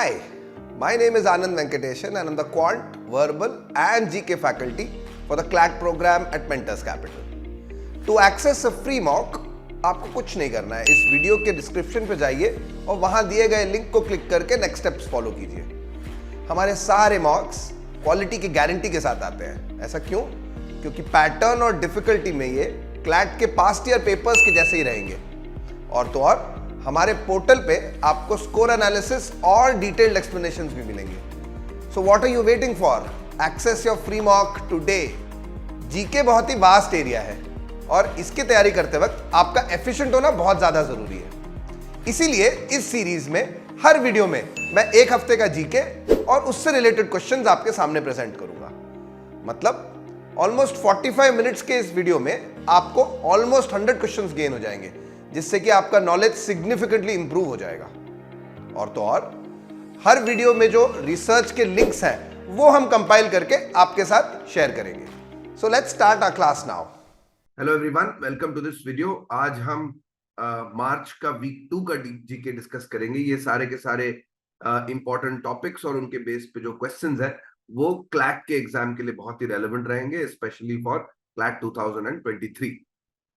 Hi, my name is Anand Venkateshan and I'm the Quant, Verbal and GK faculty for the CLAT program at Mentors Capital. To access a free mock, आपको कुछ नहीं करना है, इस video के description पे जाइए और वहां दिए गए लिंक को क्लिक करके नेक्स्ट स्टेप्स फॉलो कीजिए। हमारे सारे मॉक्स क्वालिटी की गारंटी के साथ आते हैं। ऐसा क्यों? क्योंकि पैटर्न और डिफिकल्टी में ये क्लैट के पास्ट ईयर पेपर्स के जैसे ही रहेंगे। और तो और हमारे पोर्टल पे आपको स्कोर एनालिसिस और डिटेल्ड एक्सप्लेनेशंस भी मिलेंगे। So what are you waiting for? Access your free mock today. GK बहुत ही वास्ट एरिया है और इसकी तैयारी करते वक्त आपका एफिशिएंट होना बहुत ज्यादा जरूरी है। इसीलिए इस सीरीज में हर वीडियो में मैं एक हफ्ते का जीके और उससे रिलेटेड क्वेश्चंस आपके सामने प्रेजेंट करूंगा। मतलब ऑलमोस्ट 45 मिनट्स के इस वीडियो में आपको ऑलमोस्ट 100 क्वेश्चंस गेन हो जाएंगे, जिससे कि आपका नॉलेज सिग्निफिकेंटली इंप्रूव हो जाएगा। और तो और हर वीडियो में जो रिसर्च के लिंक्स हैं वो हम कंपाइल करके आपके साथ शेयर करेंगे। So let's start our class now. Hello everyone, welcome to this video. आज हम मार्च का वीक 2 का जीके डिस्कस करेंगे। ये सारे के सारे इंपॉर्टेंट टॉपिक्स और उनके बेस पे जो क्वेश्चंस हैं वो क्लैट के एग्जाम के लिए बहुत ही रेलेवेंट रहेंगे, स्पेशली फॉर क्लैट 2023।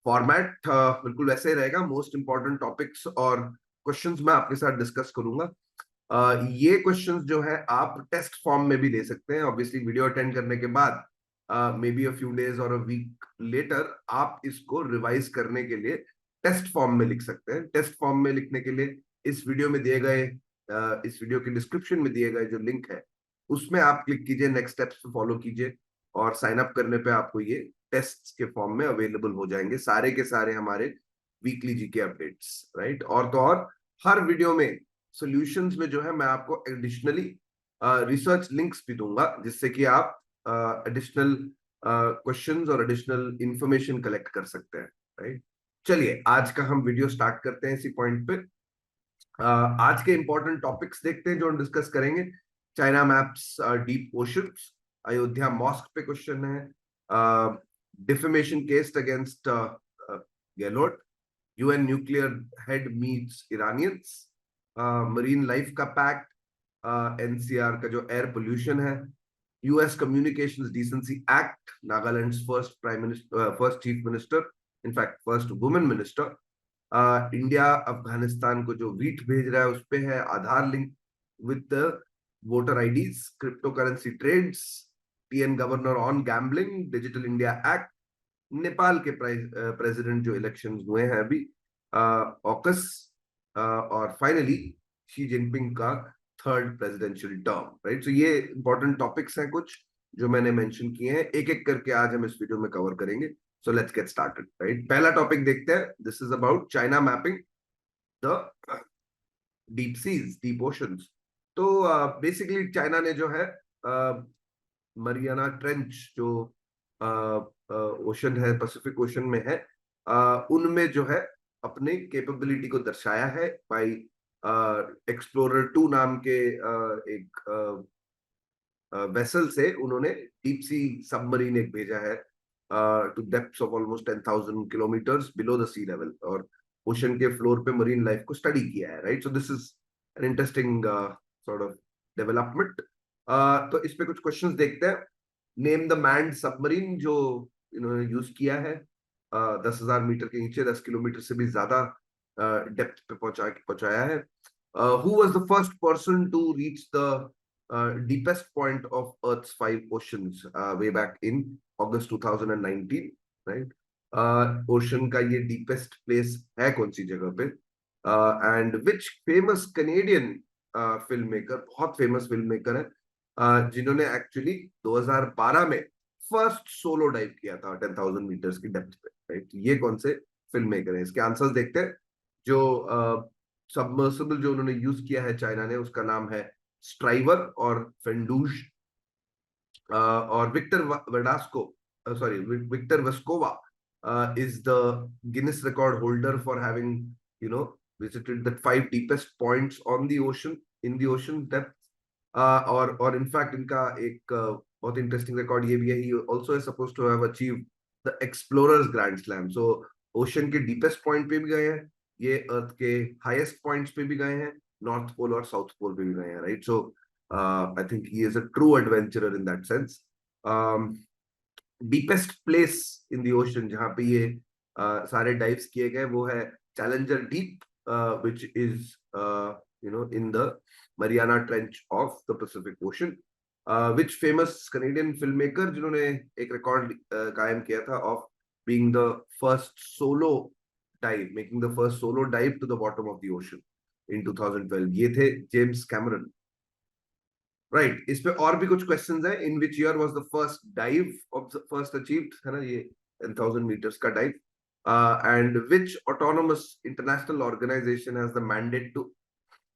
फॉर्मेट बिल्कुल वैसे ही रहेगा। मोस्ट इंपॉर्टेंट टॉपिक्स और क्वेश्चंस मैं आपके साथ डिस्कस करूंगा। ये क्वेश्चंस जो है आप टेस्ट फॉर्म में भी ले सकते हैं। ऑब्वियसली वीडियो अटेंड करने के बाद may be a few days और अ वीक लेटर आप इसको रिवाइज करने के लिए टेस्ट फॉर्म में लिख सकते हैं। टेस्ट फॉर्म में लिखने के लिए इस वीडियो में दिए गए इस वीडियो के डिस्क्रिप्शन में दिए गए जो लिंक है उसमें आप क्लिक कीजिए, नेक्स्ट स्टेप्स पे फॉलो कीजिए और साइन अप करने पे आपको ये टेस्ट के फॉर्म में अवेलेबल हो जाएंगे सारे के सारे हमारे वीकली जीके अपडेट्स, राइट। और तो और हर वीडियो में सॉल्यूशंस में जो है मैं आपको एडिशनली रिसर्च लिंक्स भी दूंगा, जिससे कि आप एडिशनल क्वेश्चंस और एडिशनल इंफॉर्मेशन कलेक्ट कर सकते हैं, राइट। चलिए आज का हम वीडियो स्टार्ट करते हैं इसी पॉइंट पे। आज के इंपॉर्टेंट टॉपिक्स देखते हैं जो हम डिस्कस करेंगे। China maps deep oceans, Ayodhya mosque पे क्वेश्चन है, defamation case against Gehlot, UN nuclear head meets Iranians, marine life का पैक्ट, एनसीआर का जो एयर पोल्यूशन है, US communications decency act, Nagaland's first chief minister, in fact first women minister, India Afghanistan को जो wheat भेज रहा है उस पे है, Aadhaar link with voter IDs, crypto currency trades, TN governor on gambling, digital India act, Nepal के प्रेसिडेंट जो इलेक्शंस हुए हैं अभी, ऑकस, और फाइनली शी जिनपिंग का third presidential term, right. So ये इंपॉर्टेंट टॉपिक्स हैं कुछ जो मैंने मेंशन किए हैं, एक एक करके आज हम इस वीडियो में कवर करेंगे। So let's get started, right. पहला टॉपिक देखते हैं। This is about China mapping the deep seas, deep oceans. तो बेसिकली चाइना ने जो है मरियाना ट्रेंच जो ओशन है, पैसिफिक ओशन में है, उनमें जो है अपने कैपेबिलिटी को दर्शाया है बाई एक्सप्लोरर 2 नाम के एक वेसल से उन्होंने डीप सी सबमरीन एक भेजा है to depths of almost 10,000 kilometres below the sea level, और ओशन के फ्लोर पे मरीन लाइफ को स्टडी किया है, right. So this is an interesting sort of development. तो इस पे कुछ क्वेश्चंस देखते हैं। नेम द मैन्ड सबमरीन जो इन्होंने यूज किया है 10,000 मीटर के नीचे, 10 किलोमीटर से भी ज्यादा डेप्थ पे पहुंचाया है। Who was the first person to reach the deepest point of Earth's 5 oceans way back in August 2019, right? Ocean का ये डीपेस्ट प्लेस है कौन सी जगह पे? And which famous Canadian film maker, बहुत फेमस फिल्म मेकर है जिन्होंने एक्चुअली 2012 में फर्स्ट सोलो डाइव किया था 10,000 मीटर्स की डेप्थ पे, राइट। ये कौन से फिल्म मेकर है? इसके आंसर्स देखते हैं। जो सबमर्सिबल जो उन्होंने यूज किया है चाइना ने, उसका नाम है स्ट्राइवर और फेंडूज, और Victor वेस्कोवा is the Guinness record holder for having visited the 5 deepest points on the ocean in the ocean depth, और in fact इनका एक बहुत इंटरेस्टिंग रिकॉर्ड ये भी है, he also is supposed to have achieved the explorers grand slam। so ocean के deepest point पे भी गए हैं, ये अर्थ के हाईएस्ट पॉइंट्स पे भी गए हैं, नॉर्थ पोल और साउथ पोल पे भी गए हैं, right? So I think he is a true adventurer in that sense. Deepest place in the ocean जहां पे ये सारे डाइव्स किए गए वो है challenger deep, which is in the Mariana trench of the Pacific ocean. Which famous Canadian film maker जिन्होंने एक रिकॉर्ड कायम किया था of being the first solo dive, making the first solo dive to the bottom of the ocean in 2012. ये थे James Cameron, right? इस पे और भी कुछ क्वेश्चंस हैं. In which year was the first dive of the first achieved, है ना, ये 10,000 meters का dive. And which autonomous international organization has the mandate to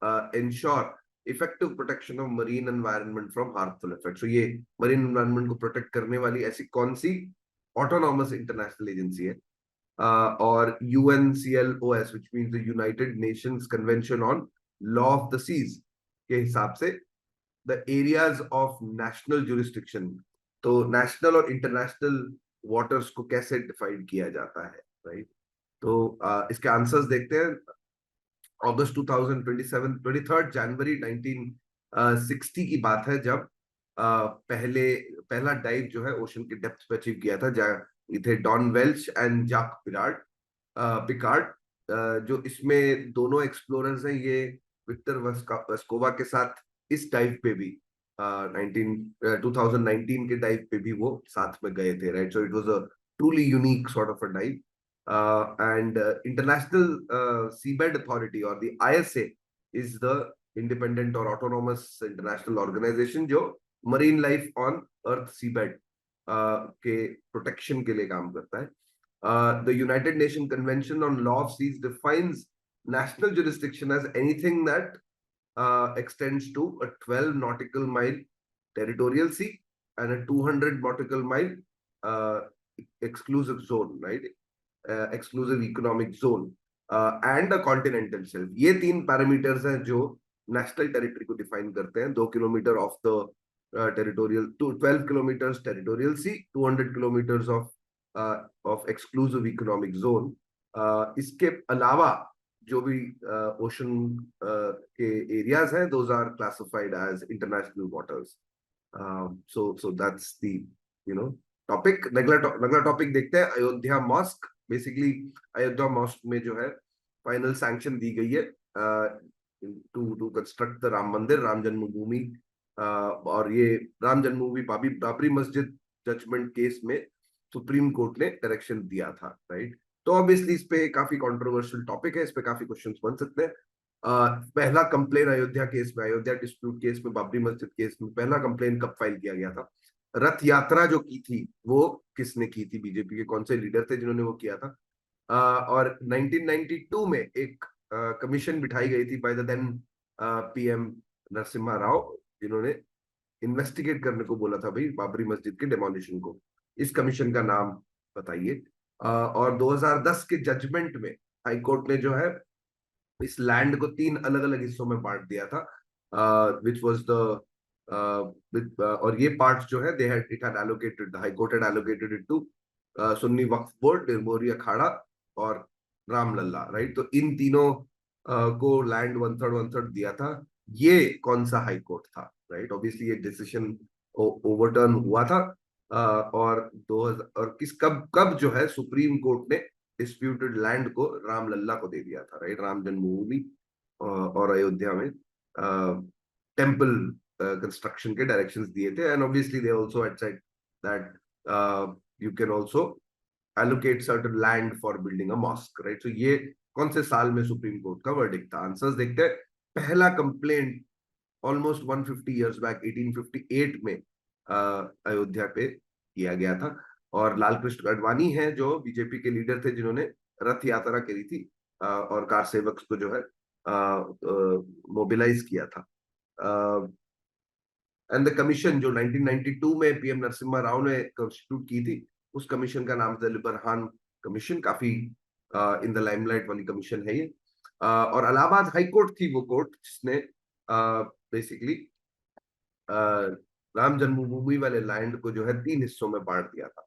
ensure effective protection of marine environment from harmful effects. So ये marine environment को protect करने वाली ऐसी कौन सी autonomous international agency है? और UNCLOS, which means the United Nations Convention on Law of the Seas के हिसाब से the areas of national jurisdiction, तो national और international waters को कैसे डिफाइन किया जाता है, राइट? तो इसके आंसर्स देखते हैं. अगस्त 2027, 23 जनवरी 1960 की बात है जब पहला डाइव जो है ओशन की डेप्थ पे अचीव किया था, जहाँ ये थे डॉन वेल्च एंड जाक पिकार्ड. जो इसमें दोनों एक्सप्लोरर्स हैं, ये विक्टर वेस्कोवा के साथ इस डाइव पे भी 2019 के डाइव पे भी वो साथ में गए थे, right? So it was a truly unique sort of a dive. And International Seabed Authority or the ISA is the independent or autonomous international organization जो marine life on earth seabed के protection के लिए काम करता है. The United Nations Convention on Law of Seas defines national jurisdiction as anything that extends to a 12 nautical mile territorial sea and a 200 nautical mile exclusive zone, right? Exclusive economic zone and the continental shelf. ये तीन parameters हैं जो national territory को define करते हैं. 2 kilometre of the territorial, 12 kilometre territorial sea, 200 kilometre of exclusive economic zone. इसके अलावा जो भी ओशन के एरियाज हैं, those are classified as international waters. So that's the topic. अगला टॉपिक देखते हैं, Ayodhya mosque. Basically Ayodhya mosque में जो है फाइनल सैंक्शन दी गई है टू कंस्ट्रक्ट द राम मंदिर, राम जन्मभूमि. और ये राम जन्मभूमि बाबरी मस्जिद जजमेंट केस में सुप्रीम कोर्ट ने डायरेक्शन दिया था, राइट? तो ऑब्वियसली इस पे काफी कंट्रोवर्शियल टॉपिक है, इस पे काफी क्वेश्चंस बन सकते हैं. पहला कंप्लेन अयोध्या केस में, अयोध्या डिस्प्यूट केस में, बाबरी मस्जिद केस में पहला कंप्लेन कब फाइल किया गया था? रथ यात्रा जो की थी वो किसने की थी? बीजेपी के कौन से लीडर थे जिन्होंने वो किया था? और 1992 में एक कमीशन बिठाई गई थी by the then PM Narasimha Rao, जिन्होंने इन्वेस्टिगेट करने को बोला था भाई बाबरी मस्जिद के डेमोलिशन को. इस कमीशन का नाम बताइए. और 2010 के जजमेंट में हाईकोर्ट ने जो है इस लैंड को 3 अलग अलग हिस्सों में बांट दिया था, विच वाज द और ये पार्ट्स जो है it had allocated, the high court had allocated it to Sunni Waqf board, Nirmohi Akhara और रामलल्ला, राइट? तो इन तीनों को लैंड 1/3 दिया था. ये कौन सा हाई कोर्ट था, राइट? ऑब्वियसली ये डिसीजन ओवरटर्न हुआ था. और 2000 और कब जो है सुप्रीम कोर्ट ने डिस्प्यूटेड लैंड को रामलल्ला को दे दिया था, राइट? राम जन्मभूमि और अयोध्या में टेम्पल कंस्ट्रक्शन के डायरेक्शंस दिए थे. And obviously they also had said that you can also allocate certain land for building a mosque, right? So ये कौन से साल में सुप्रीम कोर्ट का वर्डिक्ट था? आंसर्स देखते हैं. पहला कंप्लेंट ऑलमोस्ट 150 इयर्स बैक 1858 में अयोध्या पे किया गया था. और लाल कृष्ण अडवाणी हैं जो बीजेपी के लीडर थे जिन्होंने रथ यात्रा करी थी और कार सेवक को जो है मोबिलाइज किया था. एंड द कमीशन जो 1992 में पीएम नरसिम्हा राव ने कॉन्स्टिट्यूट की थी, उस कमीशन का नाम था लिबरहान कमीशन. काफी इन द लाइमलाइट वाली कमीशन है ये. और इलाहाबाद हाई कोर्ट थी वो कोर्ट जिसने बेसिकली राम जन्मभूमि वाले लैंड को जो है 3 हिस्सों में बांट दिया था.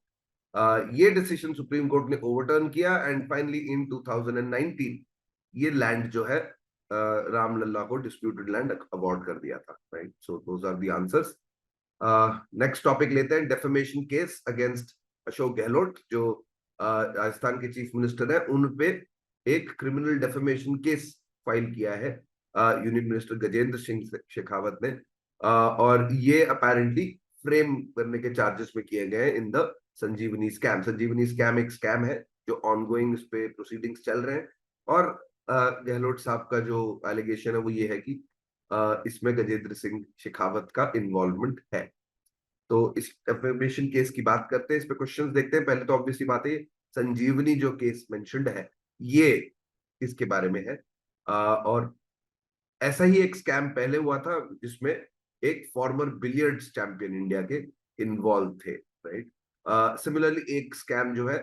ये डिसीजन सुप्रीम कोर्ट ने ओवरटर्न किया एंड फाइनली इन 2019 ये लैंड जो है रामलल्ला को डिस्प्यूटेड लैंड अवार्ड कर दिया था, right? So those are the answers. Next topic लेते हैं, defamation case against Ashok Gehlot, जो राजस्थान के चीफ मिनिस्टर हैं, उन पे एक क्रिमिनल डेफेमेशन केस फाइल किया है यूनियन मिनिस्टर गजेंद्र सिंह शेखावत ने, और ये अपेरेंटली फ्रेम करने के चार्जेस में किए गए in the Sanjivani scam. Sanjivani scam एक स्कैम है जो ऑनगोइंग इस पे प्रोसीडिंग्स चल रहे हैं, और गहलोत साहब का जो एलिगेशन है वो ये है कि इसमें गजेंद्र सिंह शेखावत का इन्वॉल्वमेंट है। तो इस डेफेमेशन केस की बात करते हैं, इस पे क्वेश्चंस देखते हैं। पहले तो ऑब्वियसली बात है, संजीवनी जो केस मेंशन्ड है ये इसके बारे में है, और ऐसा ही एक स्कैम पहले हुआ था जिसमें एक फॉर्मर बिलियर्ड्स चैंपियन इंडिया के इन्वॉल्व थे, राइट? सिमिलरली एक स्कैम जो है,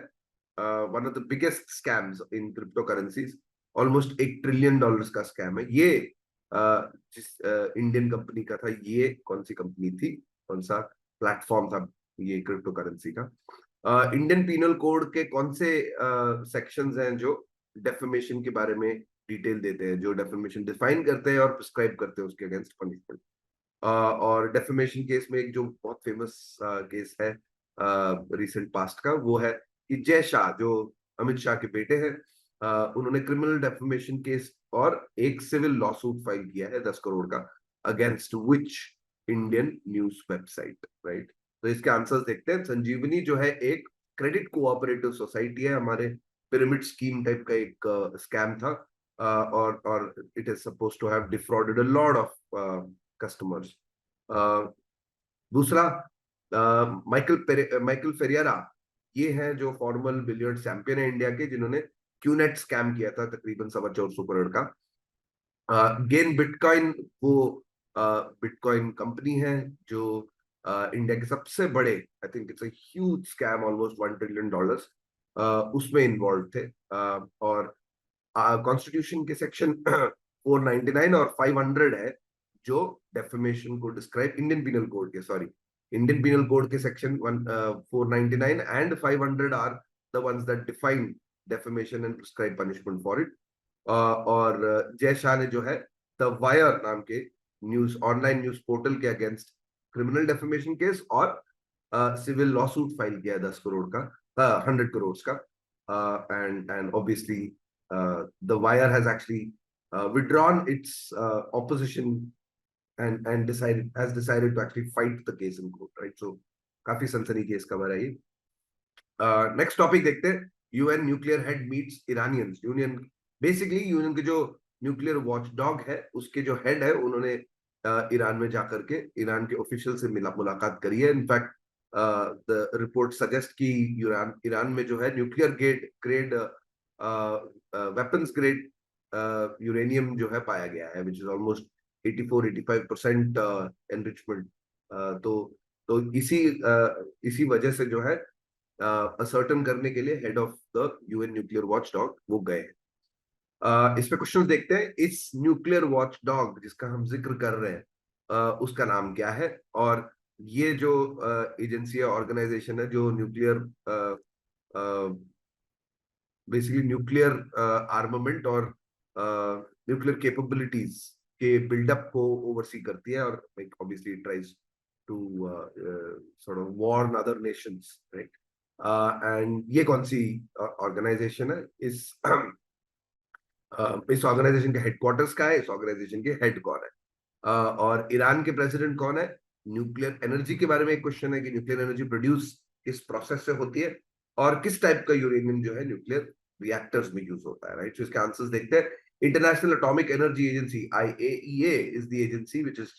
one of the biggest scams in crypto currencies, almost $1 trillion का स्कैम है ये, जिस इंडियन कंपनी का था। ये कौन सी कंपनी थी, कौन सा प्लेटफॉर्म था ये क्रिप्टो करेंसी का? इंडियन पीनल कोड के कौन से सेक्शंस हैं जो डेफेमेशन के बारे में डिटेल देते हैं, जो डेफेमेशन डिफाइन करते हैं और प्रिस्क्राइब करते हैं उसके अगेंस्ट पनिशमेंट? और डेफेमेशन केस में एक जो बहुत फेमस केस है रिसेंट पास्ट का, वो है कि जय शाह, जो अमित शाह के बेटे हैं, उन्होंने क्रिमिनल डेफेमेशन केस और एक सिविल लॉसूट फाइल किया है 10 करोड़ का against which Indian news website, right? तो इसके आंसर्स देखते हैं। संजीवनी जो है एक क्रेडिट कोऑपरेटिव सोसाइटी है, हमारे पिरामिड स्कीम टाइप का एक स्कैम था, और it is suppose to have defrauded a lot of customers. दूसरा, माइकल फेरियरा, ये है जो फॉर्मल बिलियर्ड चैंपियन है इंडिया के, जिन्होंने क्यूनेट स्कैम किया था तकरीबन 425 करोड़ का। गेन बिटकॉइन, वो बिटकॉइन कंपनी है जो इंडिया के सबसे बड़े, आई think it's a huge scam, almost $1 trillion, उसमें इन्वॉल्व थे। और कॉन्स्टिट्यूशन के सेक्शन 499 और 500 है जो डेफेमेशन को डिस्क्राइब, इंडियन पीनल कोड के, सॉरी, इंडियन पीनल कोड के section 499 and 500 are the ones that define defamation and prescribe punishment for it. और जय शाह ने जो है द वायर नाम के न्यूज, ऑनलाइन न्यूज पोर्टल के अगेंस्ट क्रिमिनल डेफेमेशन केस और सिविल लॉसूट फाइल किया है 10 करोड़ का, 100 करोड़ का, and obviously the wire has actually withdrawn its opposition and has decided to actually fight the case in court, right? So काफी सनसनी case cover है ये। नेक्स्ट टॉपिक देखते हैं, UN nuclear head meets Iranians. Union, basically union के जो nuclear watch dog है उसके जो हेड है, उन्होंने ईरान में जाकर के ईरान के ऑफिशियल से मुलाकात करी है। इनफैक्ट द रिपोर्ट सजेस्ट कि ईरान में जो है nuclear grade weapons grade uranium जो है पाया गया है, विच इज ऑलमोस्ट 84-85% एनरिचमेंट। तो इसी वजह से जो है असर्टन करने के लिए head of the UN nuclear watch dog वो गए हैं। इस पे क्वेश्चन देखते हैं, इस न्यूक्लियर वॉच डॉग जिसका हम जिक्र कर रहे हैं उसका नाम क्या है? और ये जो एजेंसी है, ऑर्गेनाइजेशन है, जो न्यूक्लियर बेसिकली न्यूक्लियर आर्मामेंट और न्यूक्लियर कैपेबिलिटीज के बिल्डअप को ओवरसी करती है, और obviously tries to sort of warn other nations, right? And ये कौन सी ऑर्गेनाइजेशन है? इस ऑर्गेनाइजेशन के हेडक्वार्टर्स का है, इस ऑर्गेनाइजेशन के हेड कौन है, और ईरान के प्रेसिडेंट कौन है? न्यूक्लियर एनर्जी के बारे में एक क्वेश्चन है कि न्यूक्लियर एनर्जी प्रोड्यूस किस प्रोसेस से होती है, और किस टाइप का यूरेनियम जो है न्यूक्लियर रिएक्टर्स में यूज होता है, राइट? So इसके आंसर्स देखते हैं। International atomic energy agency, IAEA, is the agency which is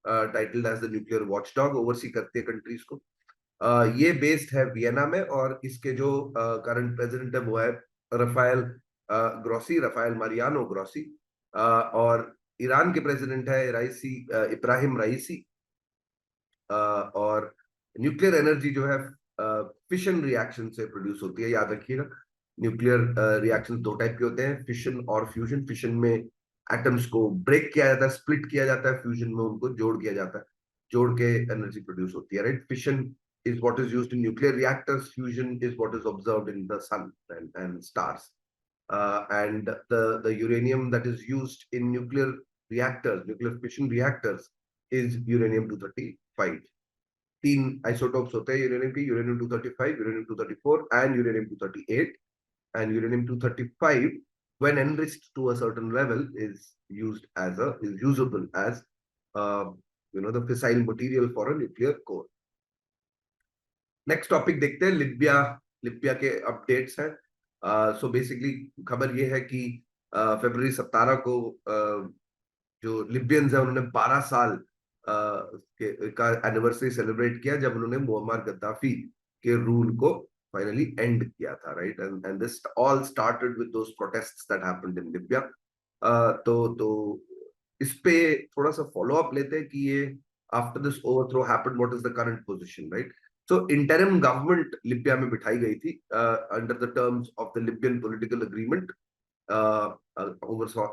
titled as the nuclear watchdog, oversee करती है कंट्रीज को। ये बेस्ड है वियना में, और इसके जो करंट प्रेसिडेंट है वो है रफाएल मारियानो ग्रोसी, और ईरान के प्रेसिडेंट है इब्राहिम राइसी। और न्यूक्लियर एनर्जी जो है फिशन रिएक्शन से प्रोड्यूस होती है, याद रखिएगा। न्यूक्लियर रिएक्शन दो टाइप के होते हैं, फिशन और फ्यूजन। फिशन में एटम्स को ब्रेक किया जाता है, स्प्लिट किया जाता है, फ्यूजन में उनको जोड़ किया जाता है, जोड़ के एनर्जी प्रोड्यूस होती है, right? Fission is what is used in nuclear reactors, fusion is what is observed in the sun and stars. and the uranium that is used in nuclear reactors, nuclear fission reactors, is uranium 235. तीन isotopes होते हैं uranium के, uranium 235, uranium 234 and uranium 238. And uranium 235, when enriched to a certain level, is usable as the fissile material for a nuclear core. Next topic देखते हैं, लिबिया। लिबिया के updates हैं। So basically खबर ये है कि फरवरी 17 को जो लिबियंस है उन्होंने 12 साल का एनिवर्सरी सेलिब्रेट किया जब उन्होंने मुअम्मर गद्दाफी के रूल को फाइनली एंड किया था, right? And this all started with those protests that happened in Libya. तो इस पे थोड़ा सा फॉलो अप लेते हैं कि ये after this overthrow happened, what is the current position, right? So interim government Libya में बिठाई गई थी under the terms of the Libyan political agreement,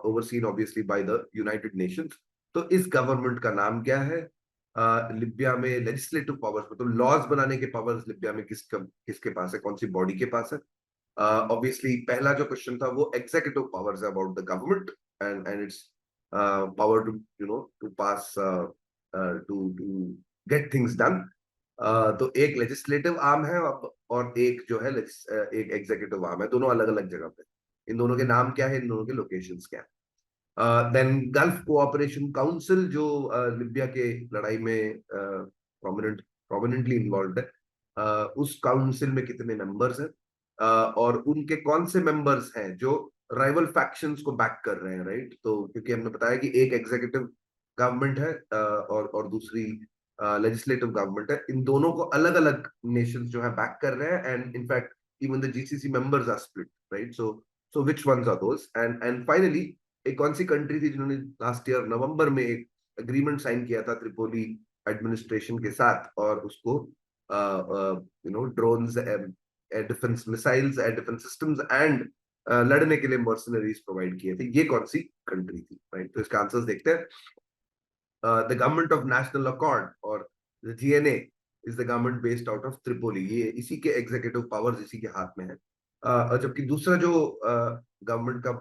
overseen obviously by the United Nations. तो इस गवर्नमेंट का नाम क्या है? लिबिया में लेजिस्लेटिव पावर्स, मतलब लॉज बनाने के पावर्स लिबिया में किसके पास है, कौन सी बॉडी के पास है? ऑब्वियसली पहला जो क्वेश्चन था वो executive powers about the government and its power to pass to get things done. तो एक लेजिस्लेटिव आर्म है और एक जो है एक एग्जीक्यूटिव आर्म है, दोनों अलग अलग जगह पे। इन दोनों के नाम क्या है, इन दोनों के लोकेशंस क्या है? देन गल्फ कोऑपरेशन काउंसिल जो लिबिया के लड़ाई में प्रोमिनेंटली इन्वॉल्व है, उस काउंसिल में कितने मेंबर्स हैं और उनके कौन से मेंबर्स हैं जो राइवल फैक्शंस को बैक कर रहे हैं, राइट? तो क्योंकि हमने बताया कि एक एग्जीक्यूटिव गवर्नमेंट है और दूसरी लेजिस्लेटिव गवर्नमेंट है, इन दोनों को अलग अलग नेशंस जो है बैक कर रहे हैं, and in fact even the GCC members are split, right? So which ones are those? And finally एक कौन सी कंट्री थी जिन्होंने लास्ट ईयर नवंबर में एक एग्रीमेंट साइन किया था त्रिपोली एडमिनिस्ट्रेशन के साथ, और उसको drones, air defence missiles, air defence systems and लड़ने के लिए मर्सनरीज प्रोवाइड किए थे, ये कौन सी कंट्री थी, राइट? तो इसका आंसर्स देखते हैं। The government of national accord or the GNA is the government based out of Tripoli. ये इसी के एग्जीक्यूटिव पावर्स इसी के हाथ में है। और जबकि दूसरा जो गवर्नमेंट का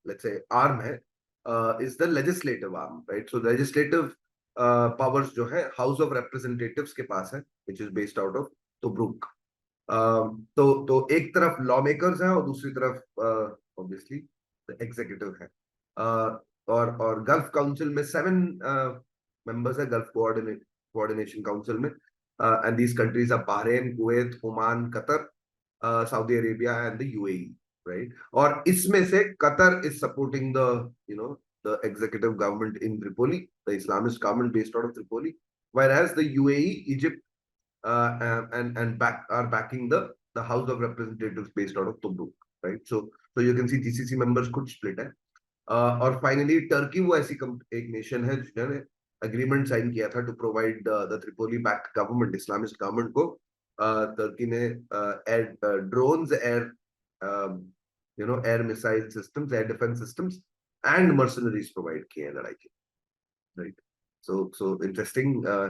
let's say आर्म है is the legislative arm, right? So legislative powers जो है हाउस ऑफ रिप्रेजेंटेटिव्स के पास है, which is based out of Tobruk. तो एक तरफ लॉ मेकर्स हैं और दूसरी तरफ ऑब्वियसली एग्जीक्यूटिव है। और गल्फ काउंसिल में 7 मेंबर्स है गल्फ कोऑर्डिनेशन काउंसिल में, and these countries are Bahrain, Kuwait, Oman, Qatar, Saudi Arabia and the UAE, right? और इसमें से Qatar is supporting the executive government in Tripoli, the Islamist government based out of Tripoli, whereas the UAE, Egypt and are backing the House of Representatives based out of Tobruk, right? So you can see GCC members could split है। और finally Turkey वो ऐसी एक nation है जिन्होंने agreement sign किया था to provide the Tripoli backed government, Islamist government को। टर्की ने air drones, air missile systems, air defence systems and mercenaries provide किए हैं लड़ाई के, right? So interesting.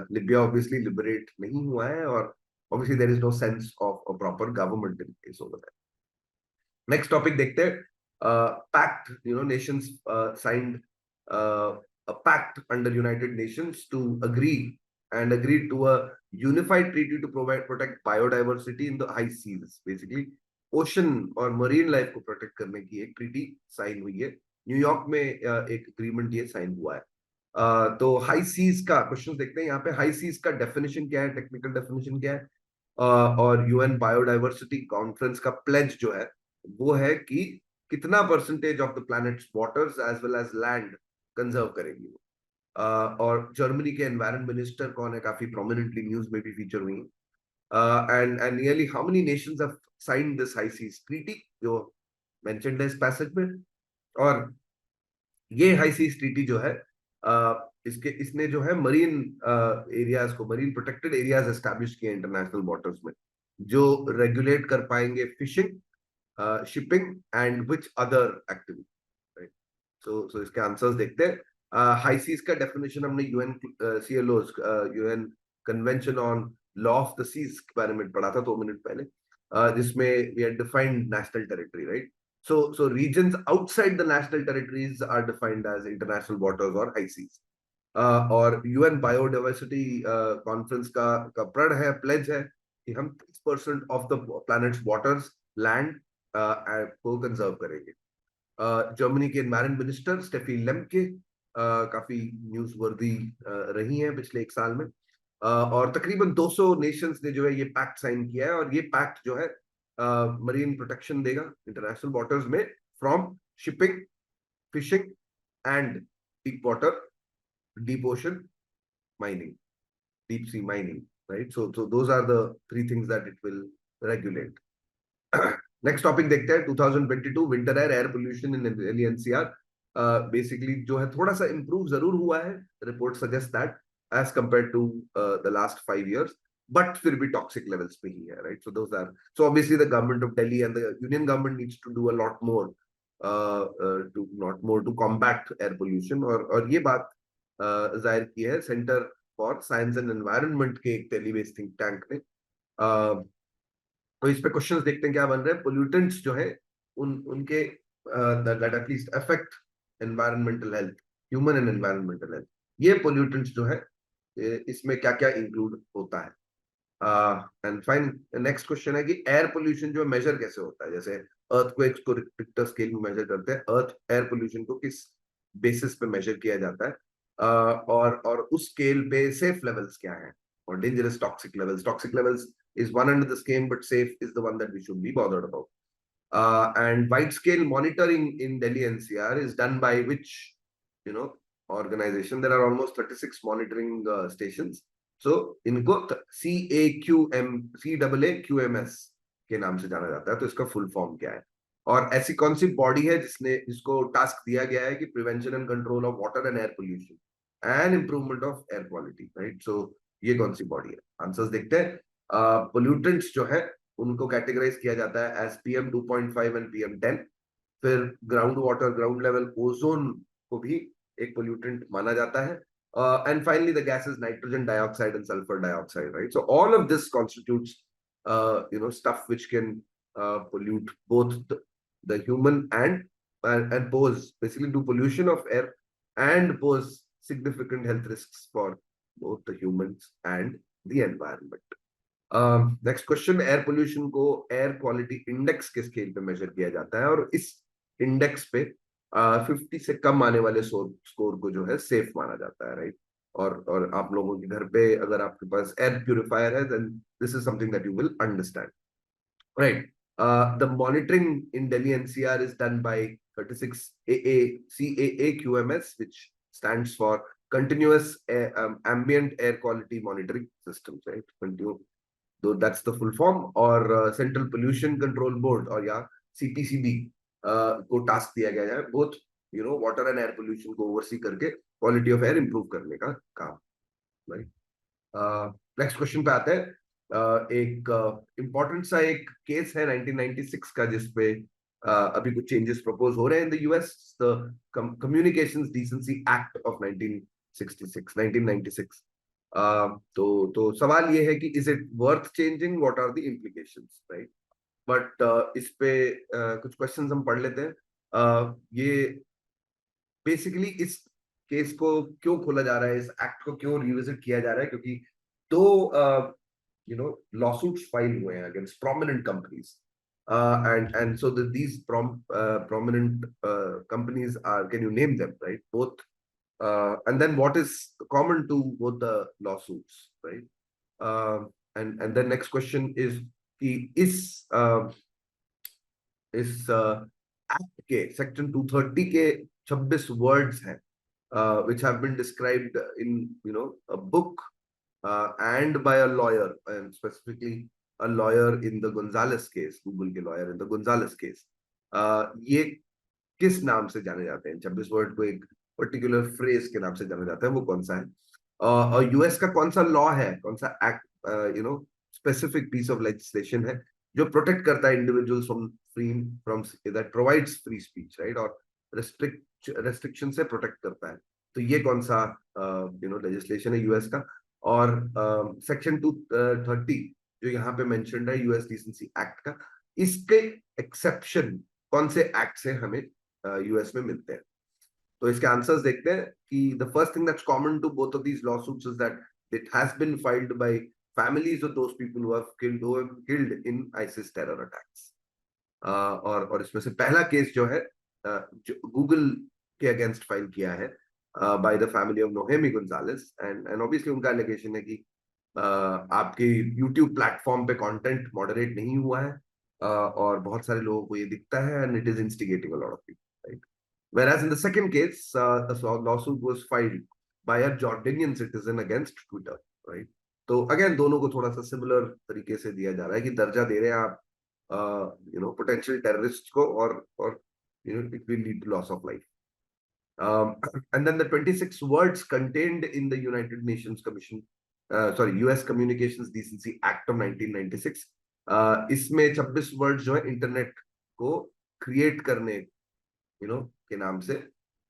Libya obviously liberate नहीं हुआ है और obviously there is no sense of a proper government in place over there. Next topic देखते हैं। Pact, nations signed a pact under United Nations to agree to a unified treaty to protect biodiversity in the high seas. Basically, ocean और marine life को protect करने की एक treaty sign हुई है। New York में एक agreement ये sign हुआ है। तो हाई सीज का क्वेश्चन देखते हैं। यहाँ पे हाई सीज का डेफिनेशन क्या है, टेक्निकल डेफिनेशन क्या है, और यूएन बायोडाइवर्सिटी कॉन्फ्रेंस का प्लेज जो है वो है कि कितना percentage of the planet's waters as well as land conserve करेंगी। और जर्मनी के एनवायरमेंट मिनिस्टर कौन है, काफी प्रोमिनेंटली न्यूज में भी फीचर हुई, and nearly how many nations have signed this high seas treaty जो मेंशन्ड है इस पैसेज में। और ये हाई सीज ट्रीटी जो है इसने जो है मरीन एरियाज को, मरीन प्रोटेक्टेड एरियाज एस्टैब्लिश किए इंटरनेशनल वाटर्स में, जो रेगुलेट कर पाएंगे fishing, shipping and which other activity, right? So इसके आंसर्स देखते हैं। हाई सीज का डेफिनेशन हमने UN CLOS, UN convention on law of the seas के बारे में पढ़ा था 2 मिनट पहले, जिसमें we have defined national territory, right? So regions outside the national territories are defined as international waters or high seas. और UN biodiversity conference का प्रण है, प्लेज है कि हम 30% of the planet's waters, land को कंजर्व करेंगे. जर्मनी के एनवायरमेंट मिनिस्टर स्टेफी लेम्के काफी न्यूज वर्दी रही हैं पिछले एक साल में. और तकरीबन 200 नेशंस ने जो है ये पैक्ट साइन किया है, और ये पैक्ट जो है मरीन प्रोटेक्शन देगा इंटरनेशनल वाटर्स में, from shipping, fishing and deep water, deep ocean mining, deep sea mining, right? So those are the three things that it will regulate. Next topic देखते हैं. 2022 winter air pollution in Delhi NCR. Basically जो है थोड़ा सा improve जरूर हुआ है. Report suggests that as compared to the last 5 years, but फिर भी toxic levels पे ही है, right? So those are, so obviously the government of Delhi and the union government needs to do a lot more to combat air pollution. और ये बात जाहिर की है centre for science and environment के एक टेलीबेस्ड थिंक टैंक ने. तो इस पे क्वेश्चंस देखते हैं क्या बन रहे हैं. पोल्यूटेंट्स जो है उनके that at least affect environmental health, human and environmental health, ये पोल्यूटेंट्स जो है इसमें क्या क्या इंक्लूड होता है. एंड फाइन, नेक्स्ट क्वेश्चन है कि एयर पोल्यूशन जो मेजर कैसे होता है. जैसे अर्थक्वेक्स को रिक्टर स्केल में मेजर करते हैं, अर्थ एयर पोल्यूशन को किस बेसिस पे मेजर किया जाता है, और उस स्केल पे सेफ लेवल्स क्या हैं, और dangerous toxic levels. Toxic levels is one end of the scale, but safe is the one that we should be bothered about. And wide scale monitoring in Delhi NCR is done by which organization? There are almost 36 monitoring stations. So इनको CAAQMS के नाम से जाना जाता है. तो इसका full form क्या है, और ऐसी कौन सी बॉडी है जिसको टास्क दिया गया है कि prevention and control of water and air pollution and improvement of air quality, right? So ये कौन सी बॉडी है? आंसर्स देखते हैं. पोल्यूटेंट्स जो है उनको कैटेगराइज किया जाता है एज PM 2.5 एंड PM 10. फिर ground water, ground level ozone को भी एक पोल्यूटेंट माना जाता है. And finally the gases nitrogen dioxide and sulfur dioxide, right? So all of this constitutes stuff which can pollute both the human and pose, basically do pollution of air and pose significant health risks for both the humans and the environment. Next question, air pollution को air quality index के scale पे major किया जाता है, और इस index पे 50 से कम आने वाले स्कोर को जो है सेफ माना जाता है, राइट? और आप लोगों के घर पे अगर आपके पास एयर प्यूरिफायर है, then this is something that you will understand, right? The monitoring in Delhi NCR is done by 36 CAAQMS, which stands for continuous ambient air quality monitoring systems, right? So that's the full form. और central pollution control board और या CPCB को task दिया गया है both water and air pollution को oversee करके quality of air improve करने का काम, राइट? नेक्स्ट क्वेश्चन पे आते हैं. एक इंपॉर्टेंट सा एक केस है 1996 का, जिसपे अभी कुछ चेंजेस प्रपोज हो रहे हैं in the US. The communications decency act of 1996. तो सवाल ये है कि is it worth changing, what are the implications, right? But इस पे कुछ क्वेश्चंस हम पढ़ लेते हैं. ये बेसिकली इस केस को क्यों खोला जा रहा है, इस एक्ट को क्यों रिविजिट किया जा रहा है, क्योंकि दो lawsuits फाइल हुए हैं against prominent companies, and so these prominent companies are, can you name them, right? Both and then what is common to both the lawsuits, right? And then next question is कि इस act के section 230 के 26 words हैं which have been described in a book and by a lawyer, and specifically a lawyer in the Gonzalez case, Google के lawyer in the Gonzalez case. ये किस नाम से जाने जाते हैं? 26 वर्ड को एक पर्टिकुलर फ्रेज के नाम से जाना जाता है, वो कौन सा है? और यूएस का कौन सा लॉ है, कौन सा act specific piece of legislation है जो प्रोटेक्ट करता है individuals from that provides free speech, right? और रेस्ट्रिक्शन से प्रोटेक्ट करता है. तो ये कौन सा लेजिस्लेशन है यूएस का? और सेक्शन 230 जो यहाँ पे मेंशन्ड है यूएस डिसेंसी एक्ट का, इसके एक्सेप्शन कौन से एक्ट से हमें यूएस में मिलते हैं। तो इसके आंसर्स देखते हैं कि the first thing that's common to both of these lawsuits is that it has been filed by families of those people who have killed in ISIS terror attacks. और इसमें से पहला केस जो है जो गूगल के अगेंस्ट फाइल किया है by the family of Nohemi Gonzalez, and obviously उनका एलिगेशन है कि आपके यूट्यूब प्लेटफॉर्म पे कंटेंट मॉडरेट नहीं हुआ है और बहुत सारे लोगों को ये दिखता है and it is instigating a lot of people, right? Whereas in the second case, the lawsuit was filed by a Jordanian citizen against Twitter, right? तो अगेन दोनों को थोड़ा सा सिमिलर तरीके से दिया जा रहा है कि दर्जा दे रहे हैं आप पोटेंशियल टेररिस्ट को, और it will lead to loss of life. And then the 26 words contained in the United Nations Commission, US Communications Decency Act of 1996, इसमें 26 वर्ड्स जो है इंटरनेट को क्रिएट करने के नाम से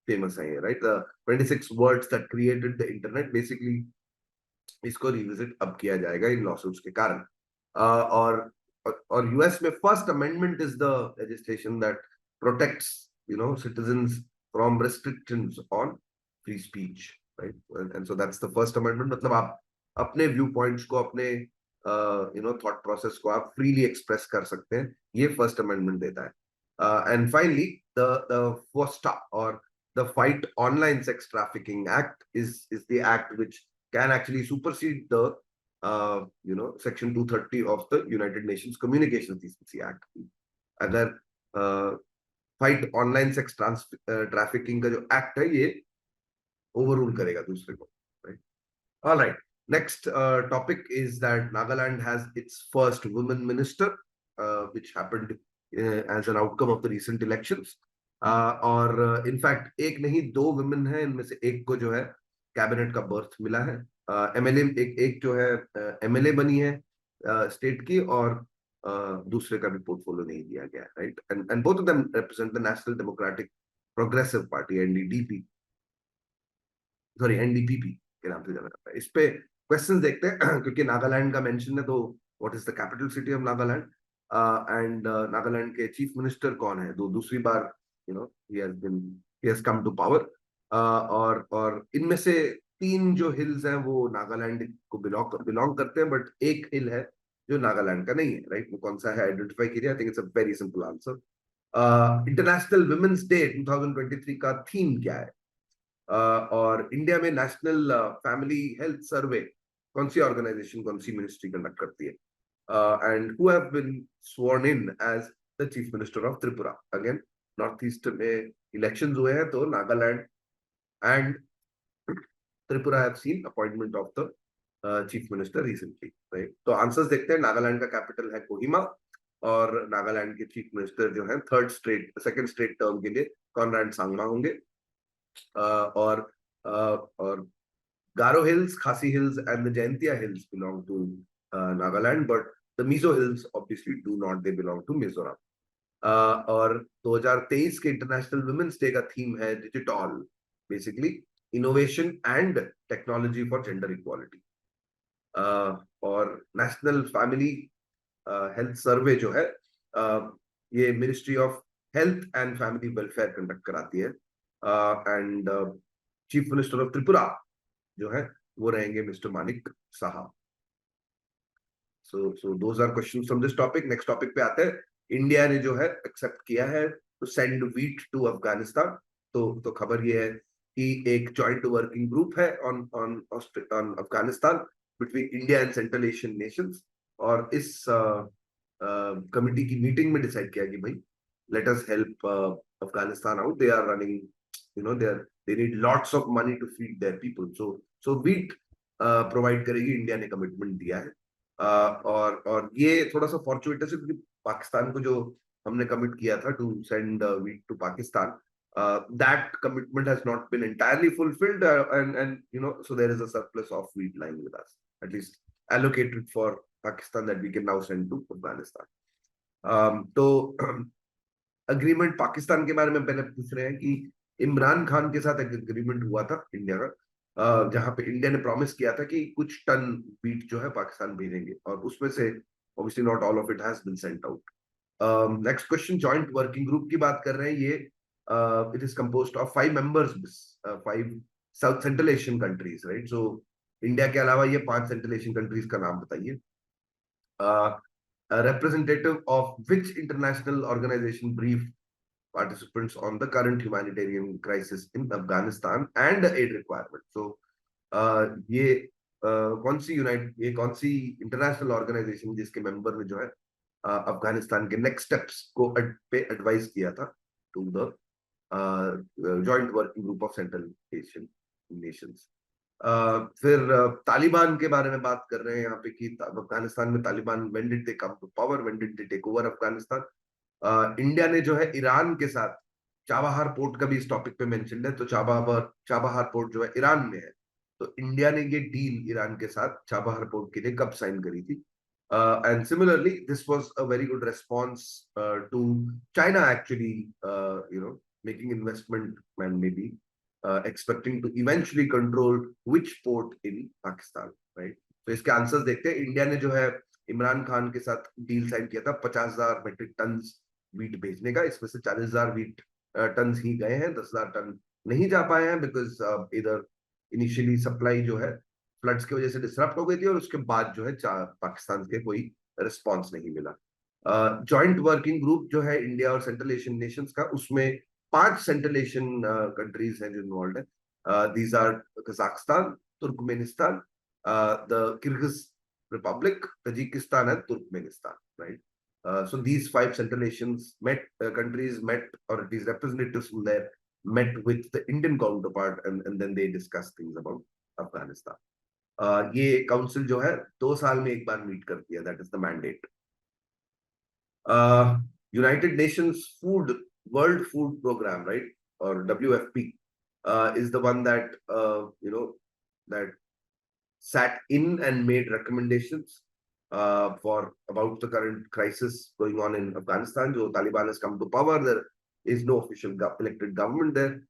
फेमस है, right? The 26 words that created the internet, basically इसको रिविजिट अब किया जाएगा इन लॉसूट्स के कारण. और यूएस में first amendment is the legislation that protects citizens from restrictions on free speech, right? And so that's the first amendment. मतलब आप अपने व्यू पॉइंट्स को, अपने थॉट प्रोसेस को आप फ्रीली एक्सप्रेस कर सकते हैं, ये फर्स्ट अमेंडमेंट देता है. And finally, the FOSTA, or the Fight Online Sex Trafficking Act, is the act which can actually supersede the Section 230 of the United Nations Communications Decency Act. अगर Fight Online Sex Trafficking का जो act है ये overrule करेगा दूसरे को, right? All right. Next topic is that Nagaland has its first women minister, which happened as an outcome of the recent elections. और in fact एक नहीं, दो वुमेन है, इनमें से एक को जो है कैबिनेट का बर्थ मिला है. एमएलए एक जो है एमएलए बनी है स्टेट की, और दूसरे का भी पोर्टफोलियो नहीं दिया गया, right? And both of them represent the national democratic progressive party, NDPP के नाम से जाना जाता है. इस पे क्वेश्चंस देखते हैं क्योंकि नागालैंड का मेंशन है, तो what is the capital city of Nagaland, and Nagaland के चीफ मिनिस्टर कौन है? दूसरी बार he has come to power. और इनमें से 3 जो हिल्स हैं वो नागालैंड को बिलोंग करते हैं, बट एक हिल है जो नागालैंड का नहीं है, राइट? वो कौन सा है आइडेंटिफाई कीजिए. I think it's a very simple answer. International women's day 2023 का थीम क्या है? और इंडिया में नेशनल फैमिली हेल्थ सर्वे कौन सी ऑर्गेनाइजेशन, कौन सी मिनिस्ट्री कंडक्ट करती है? And who have been sworn in as the chief minister of Tripura. Again north east में इलेक्शंस हुए हैं, तो Nagaland and Tripura have seen appointment of the chief minister recently, right? तो answers देखते हैं. नागालैंड का कैपिटल है कोहिमा, और नागालैंड के चीफ मिनिस्टर जो है सेकंड स्ट्रेट टर्म के लिए कॉनराड सांगमा होंगे. और Garo hills, Khasi hills and the Jaintia hills belong to Nagaland, but the Mizo hills obviously do not, they belong to Mizoram. और 2023 के इंटरनेशनल वुमेन्स डे का थीम है digital, basically innovation and technology for gender equality. और national family health survey जो है ये ministry of health and family welfare conduct कराती है. And chief minister of Tripura जो है वो रहेंगे mister Manik Saha. So those are questions from this topic. Next topic पे आते हैं. इंडिया ने जो है एक्सेप्ट किया है to send wheat to Afghanistan. तो खबर ये है कि एक जॉइंट वर्किंग ग्रुप है on Afghanistan between India and central Asian nations. और इस कमिटी की मीटिंग में डिसाइड किया कि भाई let us help Afghanistan out. They are running, they need lots of money to feed their people. So wheat provide करेगी, India ने कमिटमेंट दिया है. और ये थोड़ा सा फॉर्चुनेटस है क्योंकि पाकिस्तान को जो हमने कमिट किया था to send wheat to Pakistan, that commitment has not been entirely fulfilled, and so there is a surplus of wheat lying with us, at least allocated for Pakistan, that we can now send to Afghanistan. तो agreement Pakistan के बारे में पहले पूछ रहे हैं कि इमरान खान के साथ एक अग्रीमेंट हुआ था इंडिया का, जहां पे इंडिया ने प्रॉमिस किया था कि कुछ टन व्हीट जो है पाकिस्तान भेजेंगे, और उसमें से obviously not all of it has been sent out. Next question, joint working group की बात कर रहे हैं। ये it is composed of 5 members, 5 south central Asian countries, right? So India के अलावा ये 5 सेंट्रल एशियन कंट्रीज का नाम बताइए। representative of which international organization briefed participants on the current humanitarian crisis in Afghanistan and the aid requirement? So ये कौन सी international organisation जिसके member ने जो है अफगानिस्तान के नेक्स्ट स्टेप्स को पे एडवाइस किया था to the joint working group of central Asian nations? फिर तालिबान के बारे में बात कर रहे हैं यहाँ पे कि अफगानिस्तान में Taliban when did they come to power, when did they take over Afghanistan? India ने जो है ईरान के साथ चाबहार पोर्ट का भी इस टॉपिक पे मेंशन है, तो चाबहार पोर्ट जो है ईरान में है, तो इंडिया ने ये डील ईरान के साथ चाबहार पोर्ट के लिए कब साइन करी थी? And similarly this was a very good response to China actually making investment and maybe expecting to eventually control which port in Pakistan, right? तो इसके आंसर्स देखते हैं। इंडिया ने जो है इमरान खान के साथ डील साइन किया था 50,000 मेट्रिक टन वीट भेजने का, इसमें से 40,000 वीट टन ही गए हैं, 10,000 टन नहीं जा पाए हैं बिकॉज इधर इनिशियली सप्लाई जो है फ्लड्स की वजह से डिसरप्ट हो गई थी और उसके बाद जो है पाकिस्तान के कोई रिस्पॉन्स नहीं मिला। जॉइंट वर्किंग ग्रुप जो है इंडिया और सेंट्रल एशियन नेशंस का, उसमें 5 सेंट्रल एशियन कंट्रीज हैं जो इन्वॉल्व है। These are Kazakhstan, Turkmenistan, the Kyrgyz republic, Tajikistan and Turkmenistan, right? So these 5 Central Asians countries met, or these representatives from there met with the Indian counterpart, and then they discussed things about Afghanistan. ये council जो है 2 साल में एक बार meet करती है, that is the mandate. United Nations World Food Program, right, or WFP, is the one that that sat in and made recommendations for about the current crisis going on in Afghanistan. So Taliban has come to power. There is no official elected government there,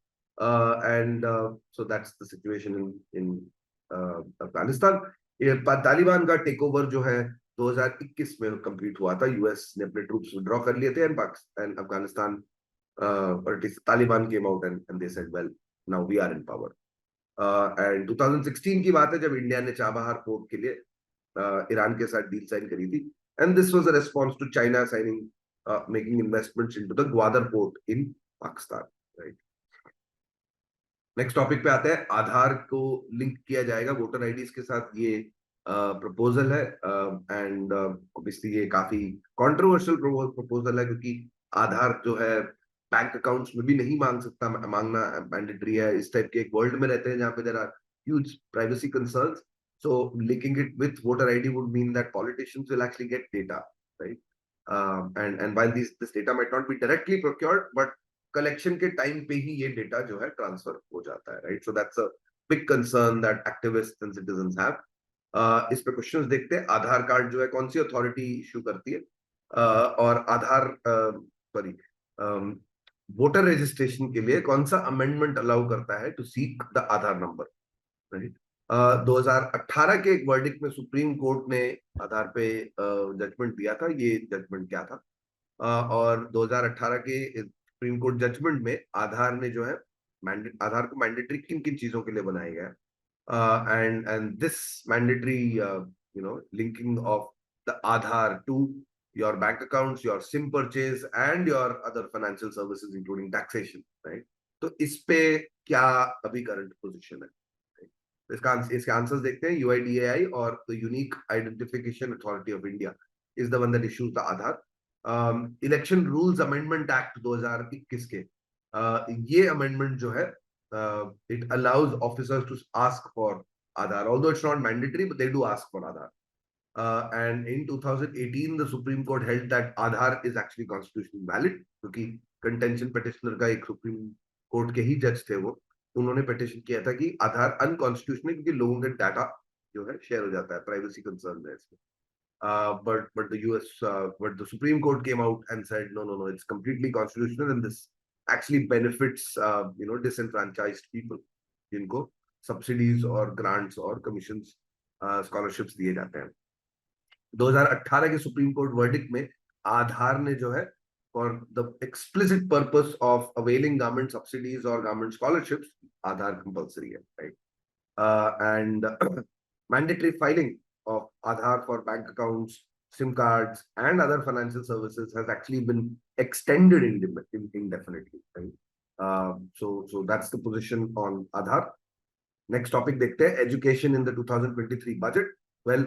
and so that's the situation in Afghanistan. Taliban का take over जो है 2021 में complete हुआ था। US ने अपने troops withdraw कर लिए थे, and Pakistan, Afghanistan, Taliban came out and they said well now we are in power. And 2016 की बात है जब इंडिया ने चाबहार पोर्ट के लिए ईरान के साथ डील साइन करी थी, and this was a response to China signing making investments into the Gwadar port in Pakistan, right? Next topic पे आते हैं। आधार को लिंक किया जाएगा वोटर आईडीज के साथ, ये प्रपोजल है, एंड ऑब्वियसली ये काफी कंट्रोवर्शियल प्रपोजल है क्योंकि आधार जो है बैंक अकाउंट्स में भी नहीं मांगना मैंडेटरी है। इस टाइप के एक वर्ल्ड में रहते हैं जहाँ पे there are huge privacy concerns, so linking it with voter ID would mean that politicians will actually get data, right? And while this data might not be directly procured, but collection के time पे ही ये data जो है transfer हो जाता है, right? So that's a big concern that activists and citizens have. इस पे क्वेश्चंस देखते हैं। आधार कार्ड जो है कौन सी अथॉरिटी इशू करती है, और आधार सॉरी वोटर रजिस्ट्रेशन के लिए कौन सा अमेंडमेंट अलाउ करता है to seek the Aadhaar number, right? 2018 के एक वर्डिक्ट में सुप्रीम कोर्ट ने आधार पे जजमेंट दिया था। ये जजमेंट क्या था? और 2018 के सुप्रीम कोर्ट जजमेंट में आधार ने जो है आधार को मैंडेटरी किन किन चीजों के लिए बनाया गया, and this mandatory linking of the Aadhaar to your bank accounts, your SIM purchase, and your other financial services, including taxation, right? तो इस पे क्या अभी करंट पोजीशन है? इसके आंसर्स देखते हैं। UIDAI और the unique identification authority of India is the one that issues the Aadhaar. Election rules amendment act 2021 के ये अमेंडमेंट जो है it allows officers to ask for Aadhaar, although it's not mandatory but they do ask for Aadhaar. And in 2018 the Supreme Court held that Aadhaar is actually constitutionally valid क्योंकि contention petitioner का एक supreme court के ही जज थे वो, उन्होंने petition किया था कि आधार अनकॉन्स्टिट्यूशनल क्योंकि लोगों का डाटा जो है शेयर हो जाता है, प्राइवेसी कंसर्न है इसमें। but the Supreme Court came out and said no, it's completely constitutional and this actually benefits disenfranchised people जिनको subsidies और grants और commissions scholarships दिए जाते हैं। 2018 के सुप्रीम कोर्ट वर्डिक्ट में आधार ने जो है for the explicit purpose of availing government subsidies or government scholarships, Aadhar compulsory है, right? And mandatory filing of Aadhaar for bank accounts, SIM cards, and other financial services has actually been extended indefinitely, right? So that's the position on Aadhaar. Next topic देखते हैं, education in the 2023 budget. Well,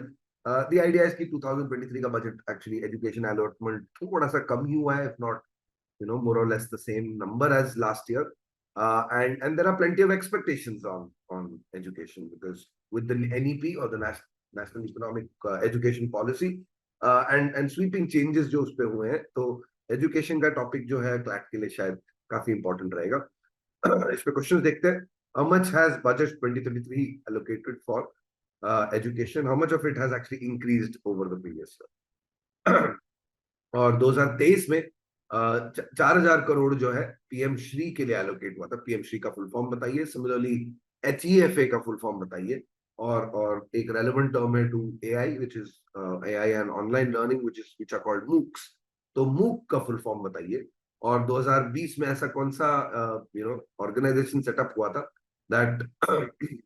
the idea is कि 2023 का budget actually education allotment थोड़ा सा कम ही हुआ है, if not more or less the same number as last year. And there are plenty of expectations on education because with the NEP or the National Economic Education Policy and sweeping changes जो उस पे हुए हैं, तो education का topic जो है CLAT के लिए शायद काफी important रहेगा. इस पे क्वेश्चंस देखते हैं. How much has budget 2023 allocated for education? How much of it has actually increased over the previous year? और 2023 में 4,000 करोड़ जो है पीएम श्री के लिए एलोकेट हुआ था. पीएम श्री का फुल फॉर्म बताइए. सिमिलरली HEFA का फुल फॉर्म बताइए. और एक रेलेवेंट टर्म है to AI which is AI and online learning which are called MOOCs. तो मूक का फुल फॉर्म बताइए. और 2020 में ऐसा कौन सा ऑर्गेनाइजेशन सेटअप हुआ था that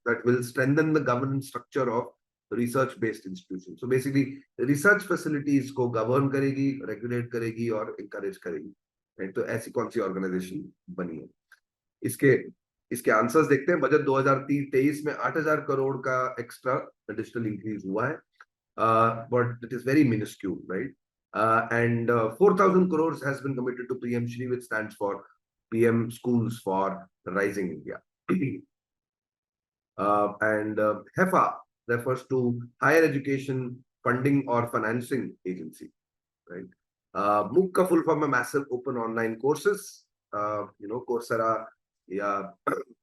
that will strengthen the governance structure of research based institutions. So basically research facilities को govern करेगी, regulate करेगी और encourage करेगी, right? तो ऐसी कौन सी organization बनी है. इसके आंसर्स देखते हैं. बजट 2023 में 8,000 करोड़ का एक्स्ट्रा एडिशनल इंक्रीज हुआ है, but it is very minuscule, right? And 4,000 crores has been committed to PM Shri, which stands for PM Schools for Rising India. And HEFA refers to Higher Education Funding or Financing Agency, right? MOOC का full form है Massive Open Online Courses. Coursera, yeah,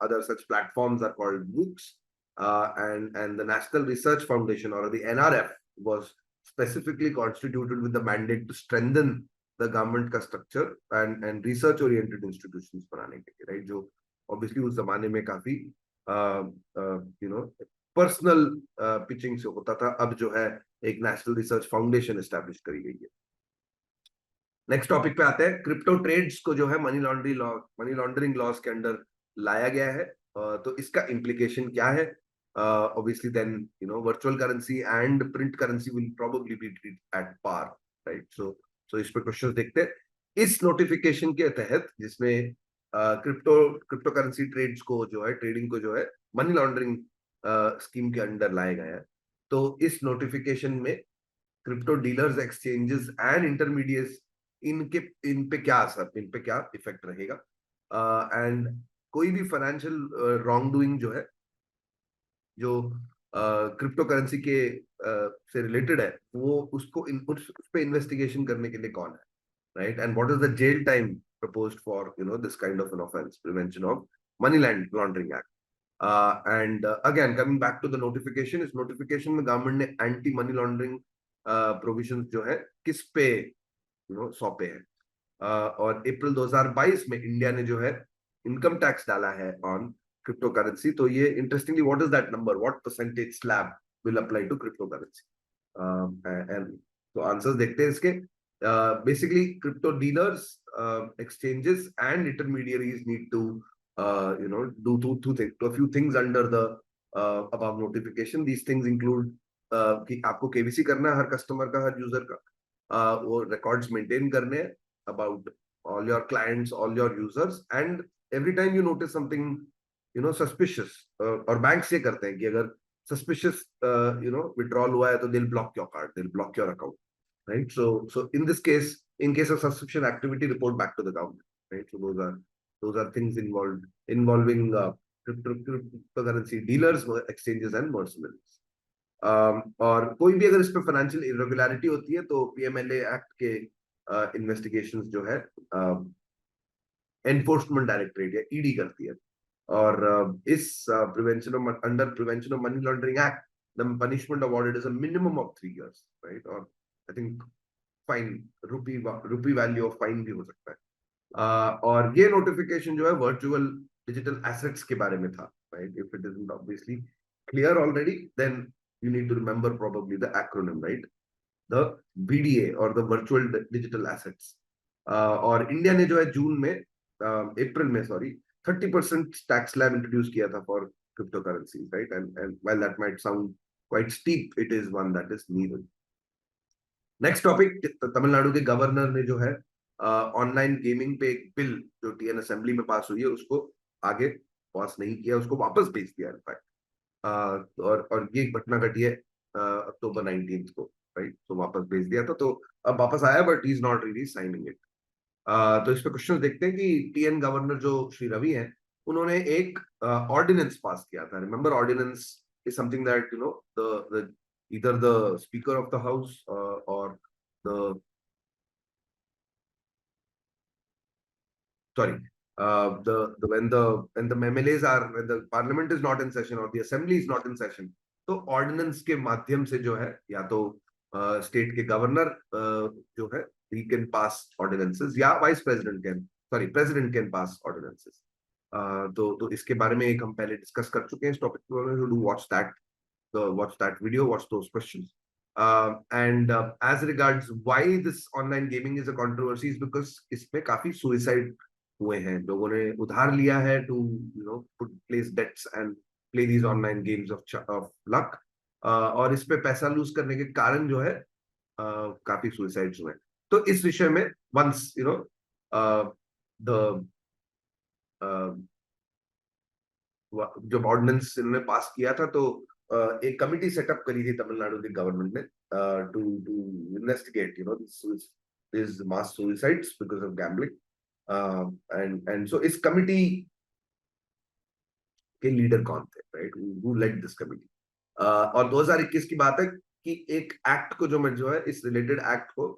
other such platforms are called MOOCs. And the National Research Foundation or the NRF was specifically constituted with the mandate to strengthen the government का structure and research oriented institutions बनाने के लिए, right? जो obviously उस जमाने में काफी personal pitching से होता था. अब जो है एक नेशनल रिसर्च फाउंडेशन एस्टैब्लिश करी गई है. नेक्स्ट टॉपिक पे आते हैं. क्रिप्टो ट्रेड्स को जो है मनी लॉन्ड्रिंग लॉस के अंडर लाया गया है. तो इसका इम्प्लीकेशन क्या है? Obviously then virtual currency and print currency will probably be treated at par, right? So इस पे क्वेश्चंस देखते हैं. इस नोटिफिकेशन के तहत जिसमें क्रिप्टो करेंसी ट्रेड्स को जो है ट्रेडिंग को जो है मनी लॉन्ड्रिंग स्कीम के अंडर लाया गया है. तो इस नोटिफिकेशन में crypto dealers, exchanges and intermediates इन पे क्या असर, इन पे क्या इफेक्ट रहेगा. एंड कोई भी फाइनेंशियल रॉन्ग डूइंग जो है जो क्रिप्टो करेंसी के से रिलेटेड है, वो उसको उस पे इन्वेस्टिगेशन करने के लिए कौन है, right? And what is the jail time proposed for this kind of an offense, prevention of money laundering act. And again coming back to the notification, इस notification में government ने anti money laundering provisions जो है किस पे सौंपे हैं. और अप्रैल 2022 में इंडिया ने जो है इनकम टैक्स डाला है ऑन क्रिप्टो करेंसी. तो ये interestingly what is that number, what percentage slab will apply to cryptocurrency. And तो आंसर्स देखते हैं इसके. Basically crypto dealers, exchanges and intermediaries need to do a few things under the above notification. These things include कि आपको KYC करना है हर customer का, हर user का. वो रिकॉर्ड्स मेंटेन करने हैं about all your clients, all your users, and every time you notice something suspicious, और banks ये करते हैं कि अगर suspicious withdrawal हुआ है तो they'll block your card, they'll block your account, right? So in this case, in case of suspicious activity, report back to the government, right? So those are things involving cryptocurrency dealers, exchanges and mercenaries. और कोई भी अगर इस पे financial irregularity होती है तो PMLA act के इन्वेस्टिगेशंस जो है एनफोर्समेंट डायरेक्टरेट या ED करती है. और इस under prevention of money laundering act the punishment awarded is a minimum of 3 years, right? Or I think fine, rupee value of fine भी हो सकता है. और ये notification जो है virtual digital assets के बारे में था, right? If it isn't obviously clear already, then you need to remember probably the acronym, right? the VDA or the virtual digital assets. और इंडिया ने जो है जून में अप्रैल में सॉरी 30% टैक्स स्लैब इंट्रोड्यूस किया था for cryptocurrencies, right? And while that might sound quite steep, it is one that is needed. Next topic, Tamil Nadu के governor ने जो है ऑनलाइन गेमिंग पे एक बिल जो टीएन असेंबली में पास हुई है उसको आगे पास नहीं किया, उसको वापस भेज दिया इनफैक्ट। और ये घटना घटी है अक्टूबर 19 को, राइट? तो वापस भेज दिया था, तो अब वापस आया, but he is not really signing it. तो इस पे क्वेश्चन देखते हैं कि टीएन गवर्नर जो श्री रवि हैं, उन्होंने एक ऑर्डिनेंस पास किया था। Remember, ordinance is something that you know the either the speaker of the house or the sorry when the MLAs are, when the parliament is not in session or the assembly is not in session, तो ordinance के माध्यम से जो है या तो state के governor जो है he can pass ordinances, या vice president can president can pass ordinances. तो इसके बारे में एक हम पहले डिस्कस कर चुके हैं इस टॉपिक पे, do watch that video, watch those questions. And as regards why this online gaming is a controversy is because इसमें काफी suicide हुए हैं, लोगों ने उधार लिया है to place debts and play these online games of luck, और इस पे पैसा लूज करने के कारण जो है काफी suicides हुए हैं। तो इस विषय में once the जब ऑर्डिनेंस इन्होंने पास किया था, तो एक कमिटी सेटअप करी थी तमिलनाडु के गवर्नमेंट ने to investigate this mass suicides because of gambling, and so इस कमिटी के लीडर कौन थे, right? Who led this committee? और 2021 की बात है कि एक एक्ट को जो है इस रिलेटेड एक्ट को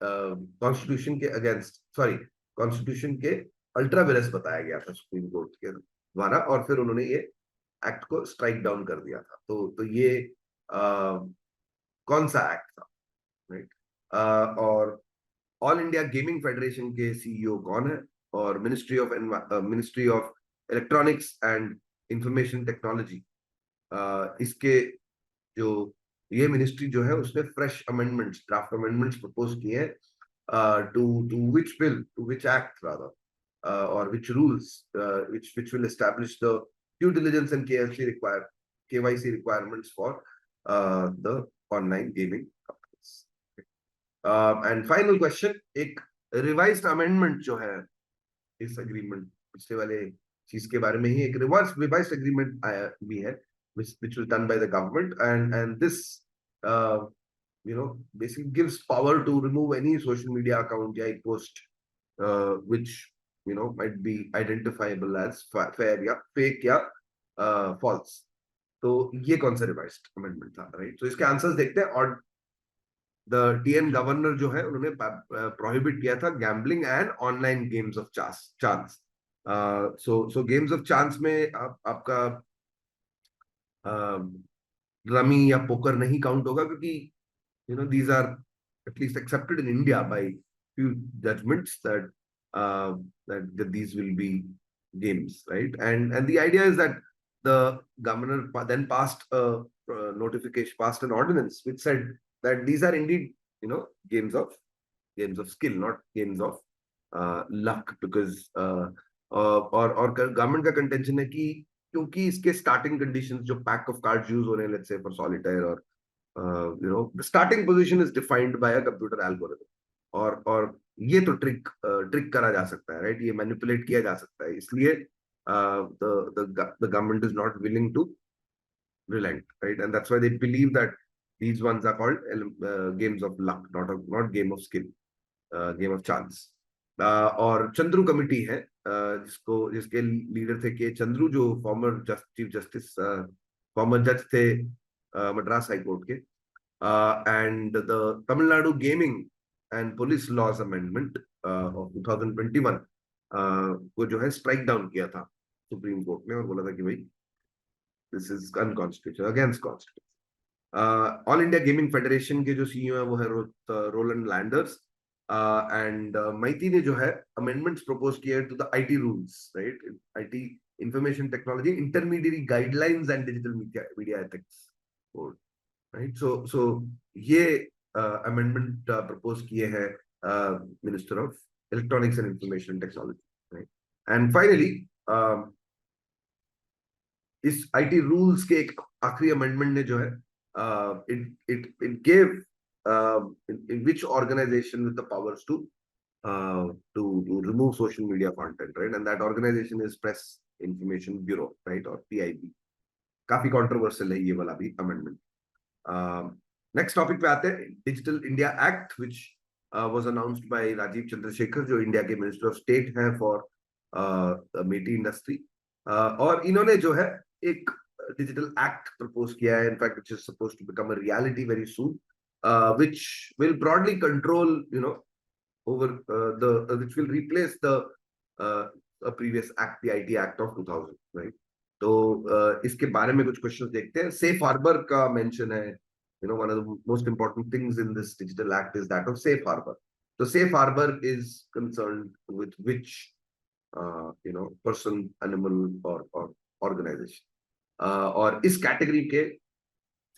कॉन्स्टिट्यूशन के अगेंस्ट, कॉन्स्टिट्यूशन के अल्ट्रा विरस बताया गया था सुप्रीम कोर्ट के द्वारा, और फिर उन्होंने ये एक्ट को स्ट्राइक डाउन कर दिया था। तो ये कौन सा एक्ट था, राइट? और ऑल इंडिया गेमिंग फेडरेशन के सीईओ कौन है, और ministry of electronics and information technology, इसके जो ये मिनिस्ट्री जो है उसने fresh amendments, draft amendments propose किए हैं to which act rather, or which rules which will establish the due diligence and KYC requirements for the online gaming companies. And final question, एक revised amendment जो है इस agreement, पिछले वाले चीज के बारे में ही एक revised agreement आया भी है, which was done by the government, and this basically gives power to remove any social media account या एक post which might be identifiable as fair या fake या false. तो ये कौन सा रिवाइज्ड अमेंडमेंट था, राइट? तो इसके आंसर्स देखते हैं। और द टीएन गवर्नर जो है उन्होंने प्रोहिबिट किया था gambling and online games of chance. So games of chance में आपका रमी या पोकर नहीं काउंट होगा, क्योंकि these are at least accepted in India by few judgments that that these will be games, right? And the idea is that the governor then passed a passed an ordinance which said that these are indeed games of skill, not games of luck, because और government का contention है कि क्योंकि इसके starting conditions जो pack of cards use हो रहे हैं, लेट्स से फॉर सॉलिटेयर, और the starting position is defined by a computer algorithm, और ये तो ट्रिक करा जा सकता है, राइट? ये मैनिपुलेट किया जा सकता है, इसलिए the government is not willing to relent, right? And that's why they believe that these ones are called games of luck, not game of skill, game of chance. और चंद्रू कमिटी है जिसके leader थे के चंद्रू, जो फॉर्मर चीफ जस्टिस, फॉर्मर जज थे Madras high court के, and the Tamil Nadu gaming and police laws amendment of 2021 को जो है स्ट्राइक डाउन किया था सुप्रीम कोर्ट ने, और बोला था कि भाई this is unconstitutional, against constitution. All India gaming federation के जो सीईओ है वो है रोलैंड लैंडर्स, एंड मैती ने जो है अमेंडमेंट्स प्रपोज किए to the IT rules, right? IT information technology intermediate guidelines and digital media ethics code, right? So ये अमेंडमेंट प्रपोज किए हैं minister of electronics and information technology, right. And finally इस IT rules के एक आखिरी amendment ने जो है it gave in which organization with the powers to remove social media content, right? And that organization is Press Information Bureau, right, or PIB. काफी controversial है ये वाला भी अमेंडमेंट. नेक्स्ट टॉपिक पे आते हैं, digital India act which was announced by Rajeev Chandrasekhar, जो India के मिनिस्टर ऑफ स्टेट हैं फॉर मेटी इंडस्ट्री. और इन्होंने जो है एक डिजिटल एक्ट प्रपोज किया है, in fact which is supposed to become a reality very soon, which will broadly control, over which will replace the a previous act, the IT Act of 2000, right? तो इसके बारे में कुछ क्वेश्चंस देखते हैं. Safe harbour का मेंशन है. One of the most important things in this digital act is that of safe harbor. So safe harbor is concerned with which person, animal or organization. और इस कैटेगरी के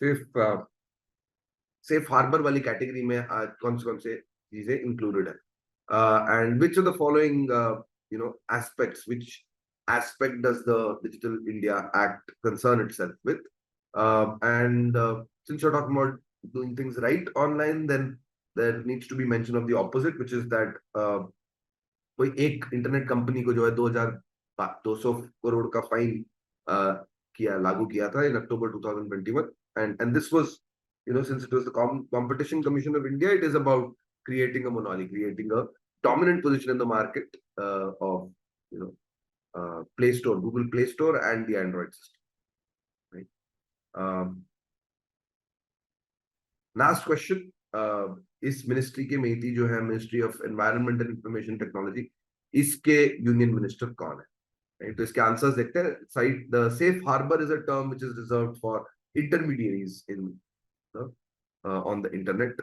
सिर्फ safe harbour वाली category में कौन से चीजें इंक्लूडेड है, and which of the following aspects, which aspect does the Digital India Act concern itself with? And since you're talking about doing things right online, then there needs to be mention of the opposite, which is that कोई एक internet company को जो है 2,200 करोड़ का fine लागू किया था इन अक्टूबर 2021, and this was, since it was the Competition Commission of India, it is about creating a monopoly, creating a dominant position in the market of Play Store, Google Play Store and the Android system, right? Last question, इस ministry के MeitY जो है ministry of environment and information technology, इसके union minister कौन है, right? तो इसके answers देखते हैं. Side the safe harbour is a term which is reserved for intermediaries in on the internet.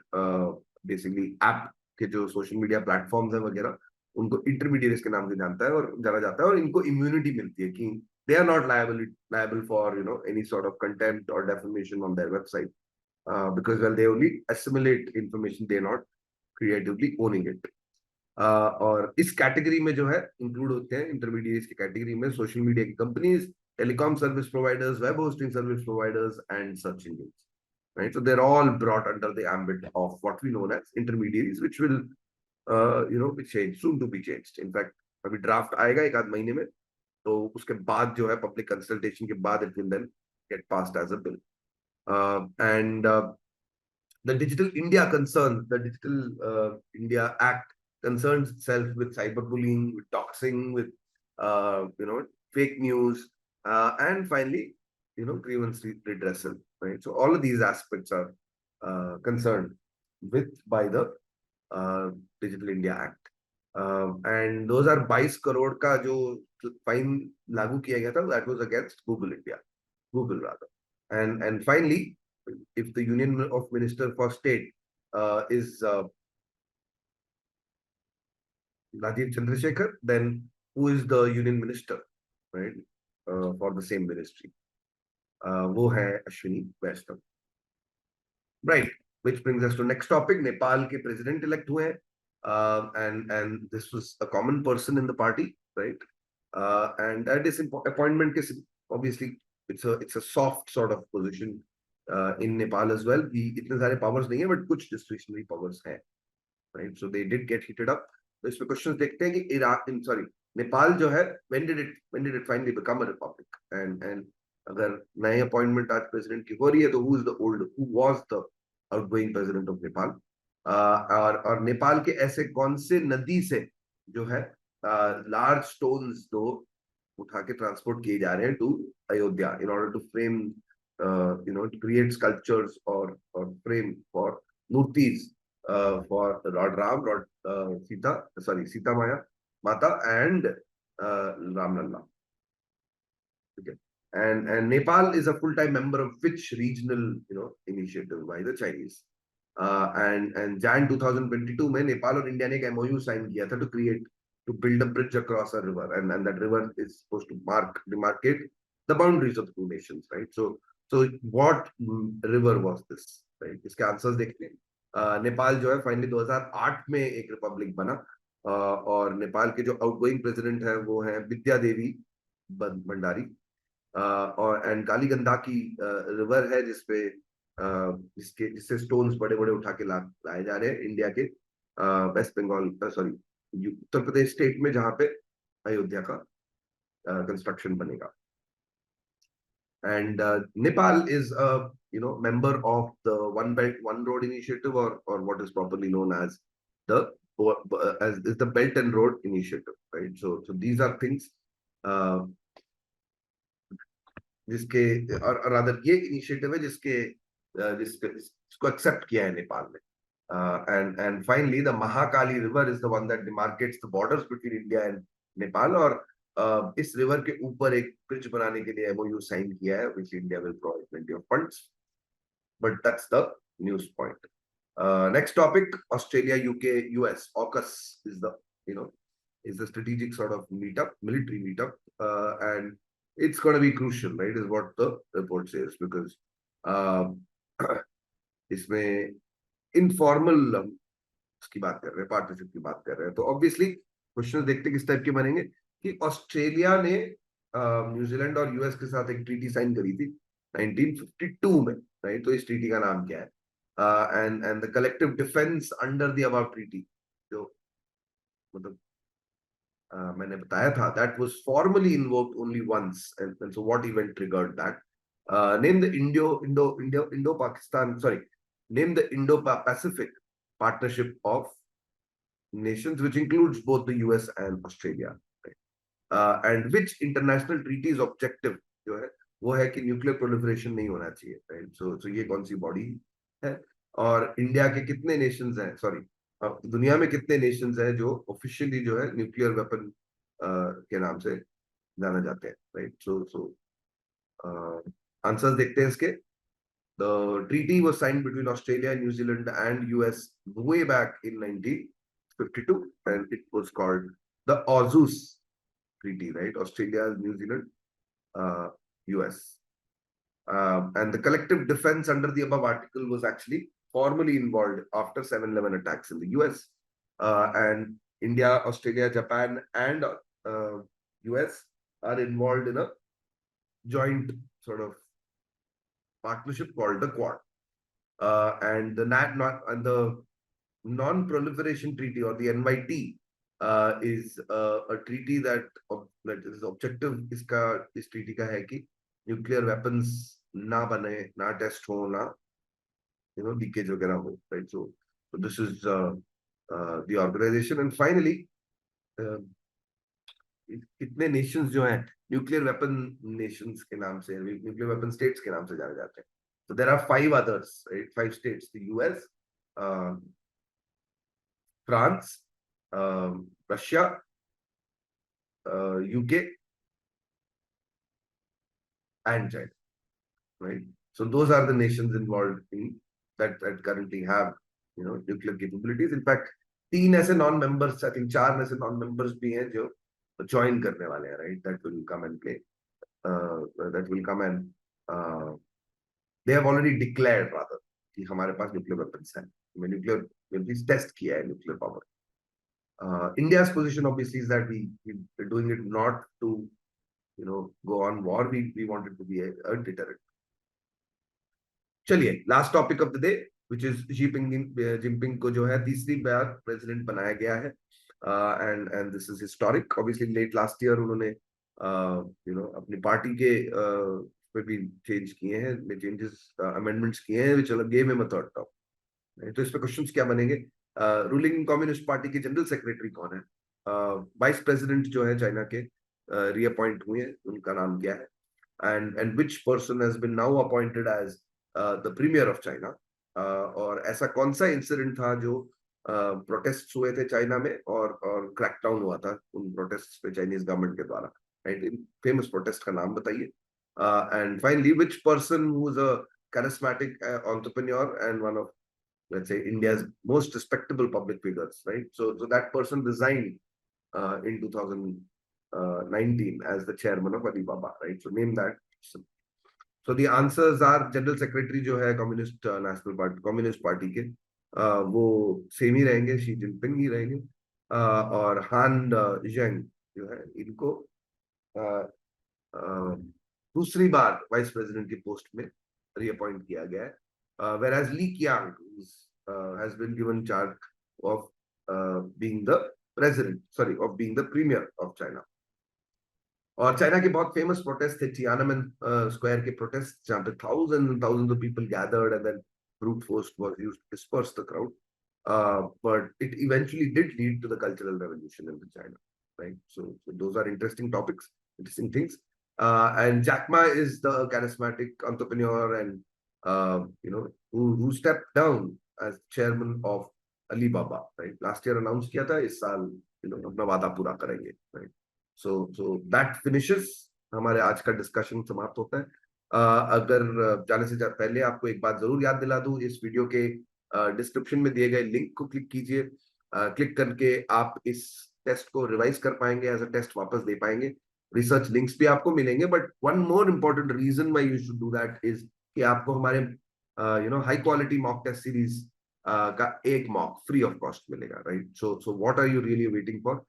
Basically app के जो सोशल मीडिया प्लेटफॉर्म्स हैं वगैरह, उनको इंटरमीडियरीज के नाम से जानता है और जाना जाता है, और इनको इम्यूनिटी मिलती है कि they are not liable for any sort of content और defamation on their website, because well they only assimilate information, they are not creatively owning it. और इस कैटेगरी में जो है इंक्लूड होते हैं इंटरमीडिएट्स की कैटेगरी में सोशल मीडिया की companies, telecom service providers, web hosting service providers and search engines, right? So they're all brought under the ambit of what we know as intermediaries, which will be changed, soon to be changed. In fact, अभी draft आएगा एक आध महीने में, तो उसके बाद जो है पब्लिक कंसल्टेशन के बाद it will then get passed as a bill. And the Digital India India Act concerns itself with cyberbullying, with doxing, with fake news, and finally, grievance redressal, right? So all of these aspects are concerned with by the Digital India Act, and those are 22 crore का जो fine लागू किया गया था, that was against Google rather. And finally, if the Union of Minister for State is Rajiv Chandrasekhar, then who is the Union Minister, right, for the same ministry? वो है अश्विनी वैष्णव, right? Which brings us to next topic. Nepal के president elect हुए हैं, and this was a common person in the party, right? And at this appointment, obviously it's a soft sort of position in Nepal as well. इतने सारे powers नहीं है, but कुछ discretionary powers हैं, right? So they did get heated up. तो इसमें questions देखते हैं कि नेपाल जो है when did it finally become a republic? And अगर नए appointment आज president की हो रही है, तो who was the outgoing president of Nepal? और नेपाल के ऐसे कौन से नदी से जो है large stones दो उठा के ट्रांसपोर्ट किए जा रहे हैं to Ayodhya in order to frame to create sculptures or frame for murtis for Lord Ram, Lord Sita Mata and Ram Lalla. Okay. And Nepal is a full-time member of which regional initiative by the Chinese. And Jan 2022 में नेपाल और India ने एक MOU sign किया था to build a bridge across a river, and that river is supposed to demarcate the boundaries of the two nations, right? So what river was this? Right, इसके answers देखते हैं। नेपाल जो है finally 2008 में एक Republic बना, और नेपाल के जो आउटगोइंग प्रेसिडेंट है वो है विद्या देवी भंडारी, और एंड कालीगंगा की रिवर है जिसपे जिससे स्टोन्स बड़े बड़े उठा के लाए जा रहे हैं इंडिया के waste Bengal, sorry Uttar Pradesh state में, जहां पे अयोध्या का कंस्ट्रक्शन बनेगा। And Nepal is a member of the One Belt One Road initiative, or what is properly known as the is the Belt and Road initiative, right? So these are things जिसके और rather ये initiative है जिसको accept किया है नेपाल ने। And finally the Mahakali river is the one that demarcates the borders between India and Nepal, और इस रिवर के ऊपर एक ब्रिज बनाने के लिए एमओयू साइन किया है, which India will provide plenty of funds, but that's the news point. Next topic, Australia, UK, US. AUKUS is the is the strategic sort of meetup, military meetup, and it's going to be crucial, right? Is what the report says, because इसमें informal की बात कर रहे हैं, partnership की बात कर रहे हैं, तो ऑब्वियसली क्वेश्चन देखते किस टाइप के बनेंगे कि ऑस्ट्रेलिया ने न्यूजीलैंड और यूएस के साथ एक ट्रीटी साइन करी थी 1952 में, राइट? तो इस ट्रीटी का नाम क्या है? And the collective defence under the above treaty, जो मतलब मैंने बताया था, that was formally invoked only once, and so what event triggered that? Name the Indo Pakistan, sorry, name the Indo-Pacific Partnership of Nations, which includes both the US and Australia, right? And which international treaty's objective जो है वो है कि nuclear proliferation नहीं होना चाहिए, right? So ये कौन सी बॉडी है, और इंडिया के कितने नेशंस हैं, सॉरी दुनिया में कितने नेशंस हैं जो ऑफिशियली जो है न्यूक्लियर वेपन के नाम से जाना जाते हैं, राइट? सो आंसर्स देखते हैं इसके। The treaty was signed between Australia, New Zealand, and US way back in 1952, and it was called the AUKUS Treaty, right? Australia, New Zealand, US. And the collective defense under the above article was actually formally involved after 9/11 attacks in the US. And India, Australia, Japan, and US are involved in a joint sort of partnership called the Quad. And the Non-Proliferation Treaty, or the NYT, is a treaty that is objective इस treaty का है कि nuclear weapons ना बने, ना test हो, ना leakage वगैरह हो, right? So this is the organization, and finally कितने nations जो हैं न्यूक्लियर वेपन नेशंस के नाम से, न्यूक्लियर वेपन स्टेट्स के नाम से जाने जाते हैं? So there are 5 others, right? 5 states: the US, France, Russia, UK, and China, right? So those are the nations involved in that currently have nuclear capabilities. In fact, 3 ऐसे non-members, I think 4 ऐसे non-members भी हैं जो join करने वाले हैं, right? That will come and play. That will come and they have already declared rather कि हमारे पास nuclear weapons हैं, nuclear weapons test किया है nuclear power. India's position obviously is that we're doing it not to go on war. We want it to be a deterrent. चलिए, last topic of the day, which is Jinping को जो है तीसरी बार president बनाया गया है, and this is historic. Obviously late last year उन्होंने अपनी पार्टी के पे भी चेंज किए हैं, चेंजेस अमेंडमेंट्स किए हैं, which gave him a third term. तो इस पे क्वेश्चंस क्या बनेंगे? रूलिंग कम्युनिस्ट पार्टी के जनरल सेक्रेटरी कौन है? वाइस प्रेसिडेंट जो है चाइना के रीअपॉइंट हुए हैं, उनका नाम क्या है? And which person has been now appointed as the premier of China? और ऐसा कौन सा इंसिडेंट था जो प्रोटेस्ट हुए थे चाइना में और क्रैकडाउन हुआ था उन प्रोटेस्ट पे चाइनीज गवर्नमेंट के द्वारा, राइट? फेमस प्रोटेस्ट का नाम बताइए। And finally, which person who is a charismatic entrepreneur and one of, let's say, India's most respectable public figures, right? So that person resigned in 2019 as the chairman of Alibaba, right? So name that. So the answers are general secretary जो है communist national party communist party के वो same ही रहेंगे, Xi Jinping ही रहेंगे, और हान जेंग जो है इनको दूसरी बार वाइस प्रेसिडेंट की पोस्ट में रीअपॉइंट किया गया है, whereas Li Qiang has been given charge of being the president, sorry, of being the premier of China. और चाइना के बहुत फेमस प्रोटेस्ट थे, तियानमेन स्क्वायर के प्रोटेस्ट, जहां पे thousands and thousands of people gathered and then brute force was used to disperse the crowd. But it eventually did lead to the cultural revolution in China, right? So those are interesting topics, interesting things. And Jack Ma is the charismatic entrepreneur and who stepped down as chairman of Alibaba, right? Last year announced किया था, इस साल अपना वादा पूरा करेंगे, right? So that finishes हमारे आज का डिस्कशन समाप्त होता है. अगर जाने से पहले आपको एक बात जरूर याद दिला दूं, इस वीडियो के डिस्क्रिप्शन में दिए गए लिंक को क्लिक कीजिए. क्लिक करके आप इस टेस्ट को रिवाइज कर पाएंगे, एज अ टेस्ट वापस दे पाएंगे. रिसर्च लिंक्स भी आपको मिलेंगे, but one more important reason why you should do that is कि आपको हमारे high quality mock test series का एक मॉक फ्री ऑफ कॉस्ट मिलेगा, right? So what are you really waiting for?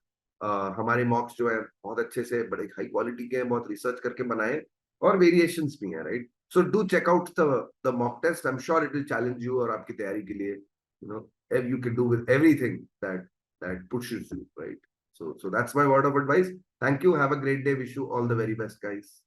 हमारे मॉक्स जो है बहुत अच्छे से, बड़े हाई क्वालिटी के हैं, बहुत रिसर्च करके बनाए, और वेरिएशंस भी हैं, right? So do check out the mock test. I am sure it will challenge you, और आपकी तैयारी के लिए you can do with everything that pushes you, right? So that's my word of advice. Thank you. Have a great day. Wish you all the very best, guys.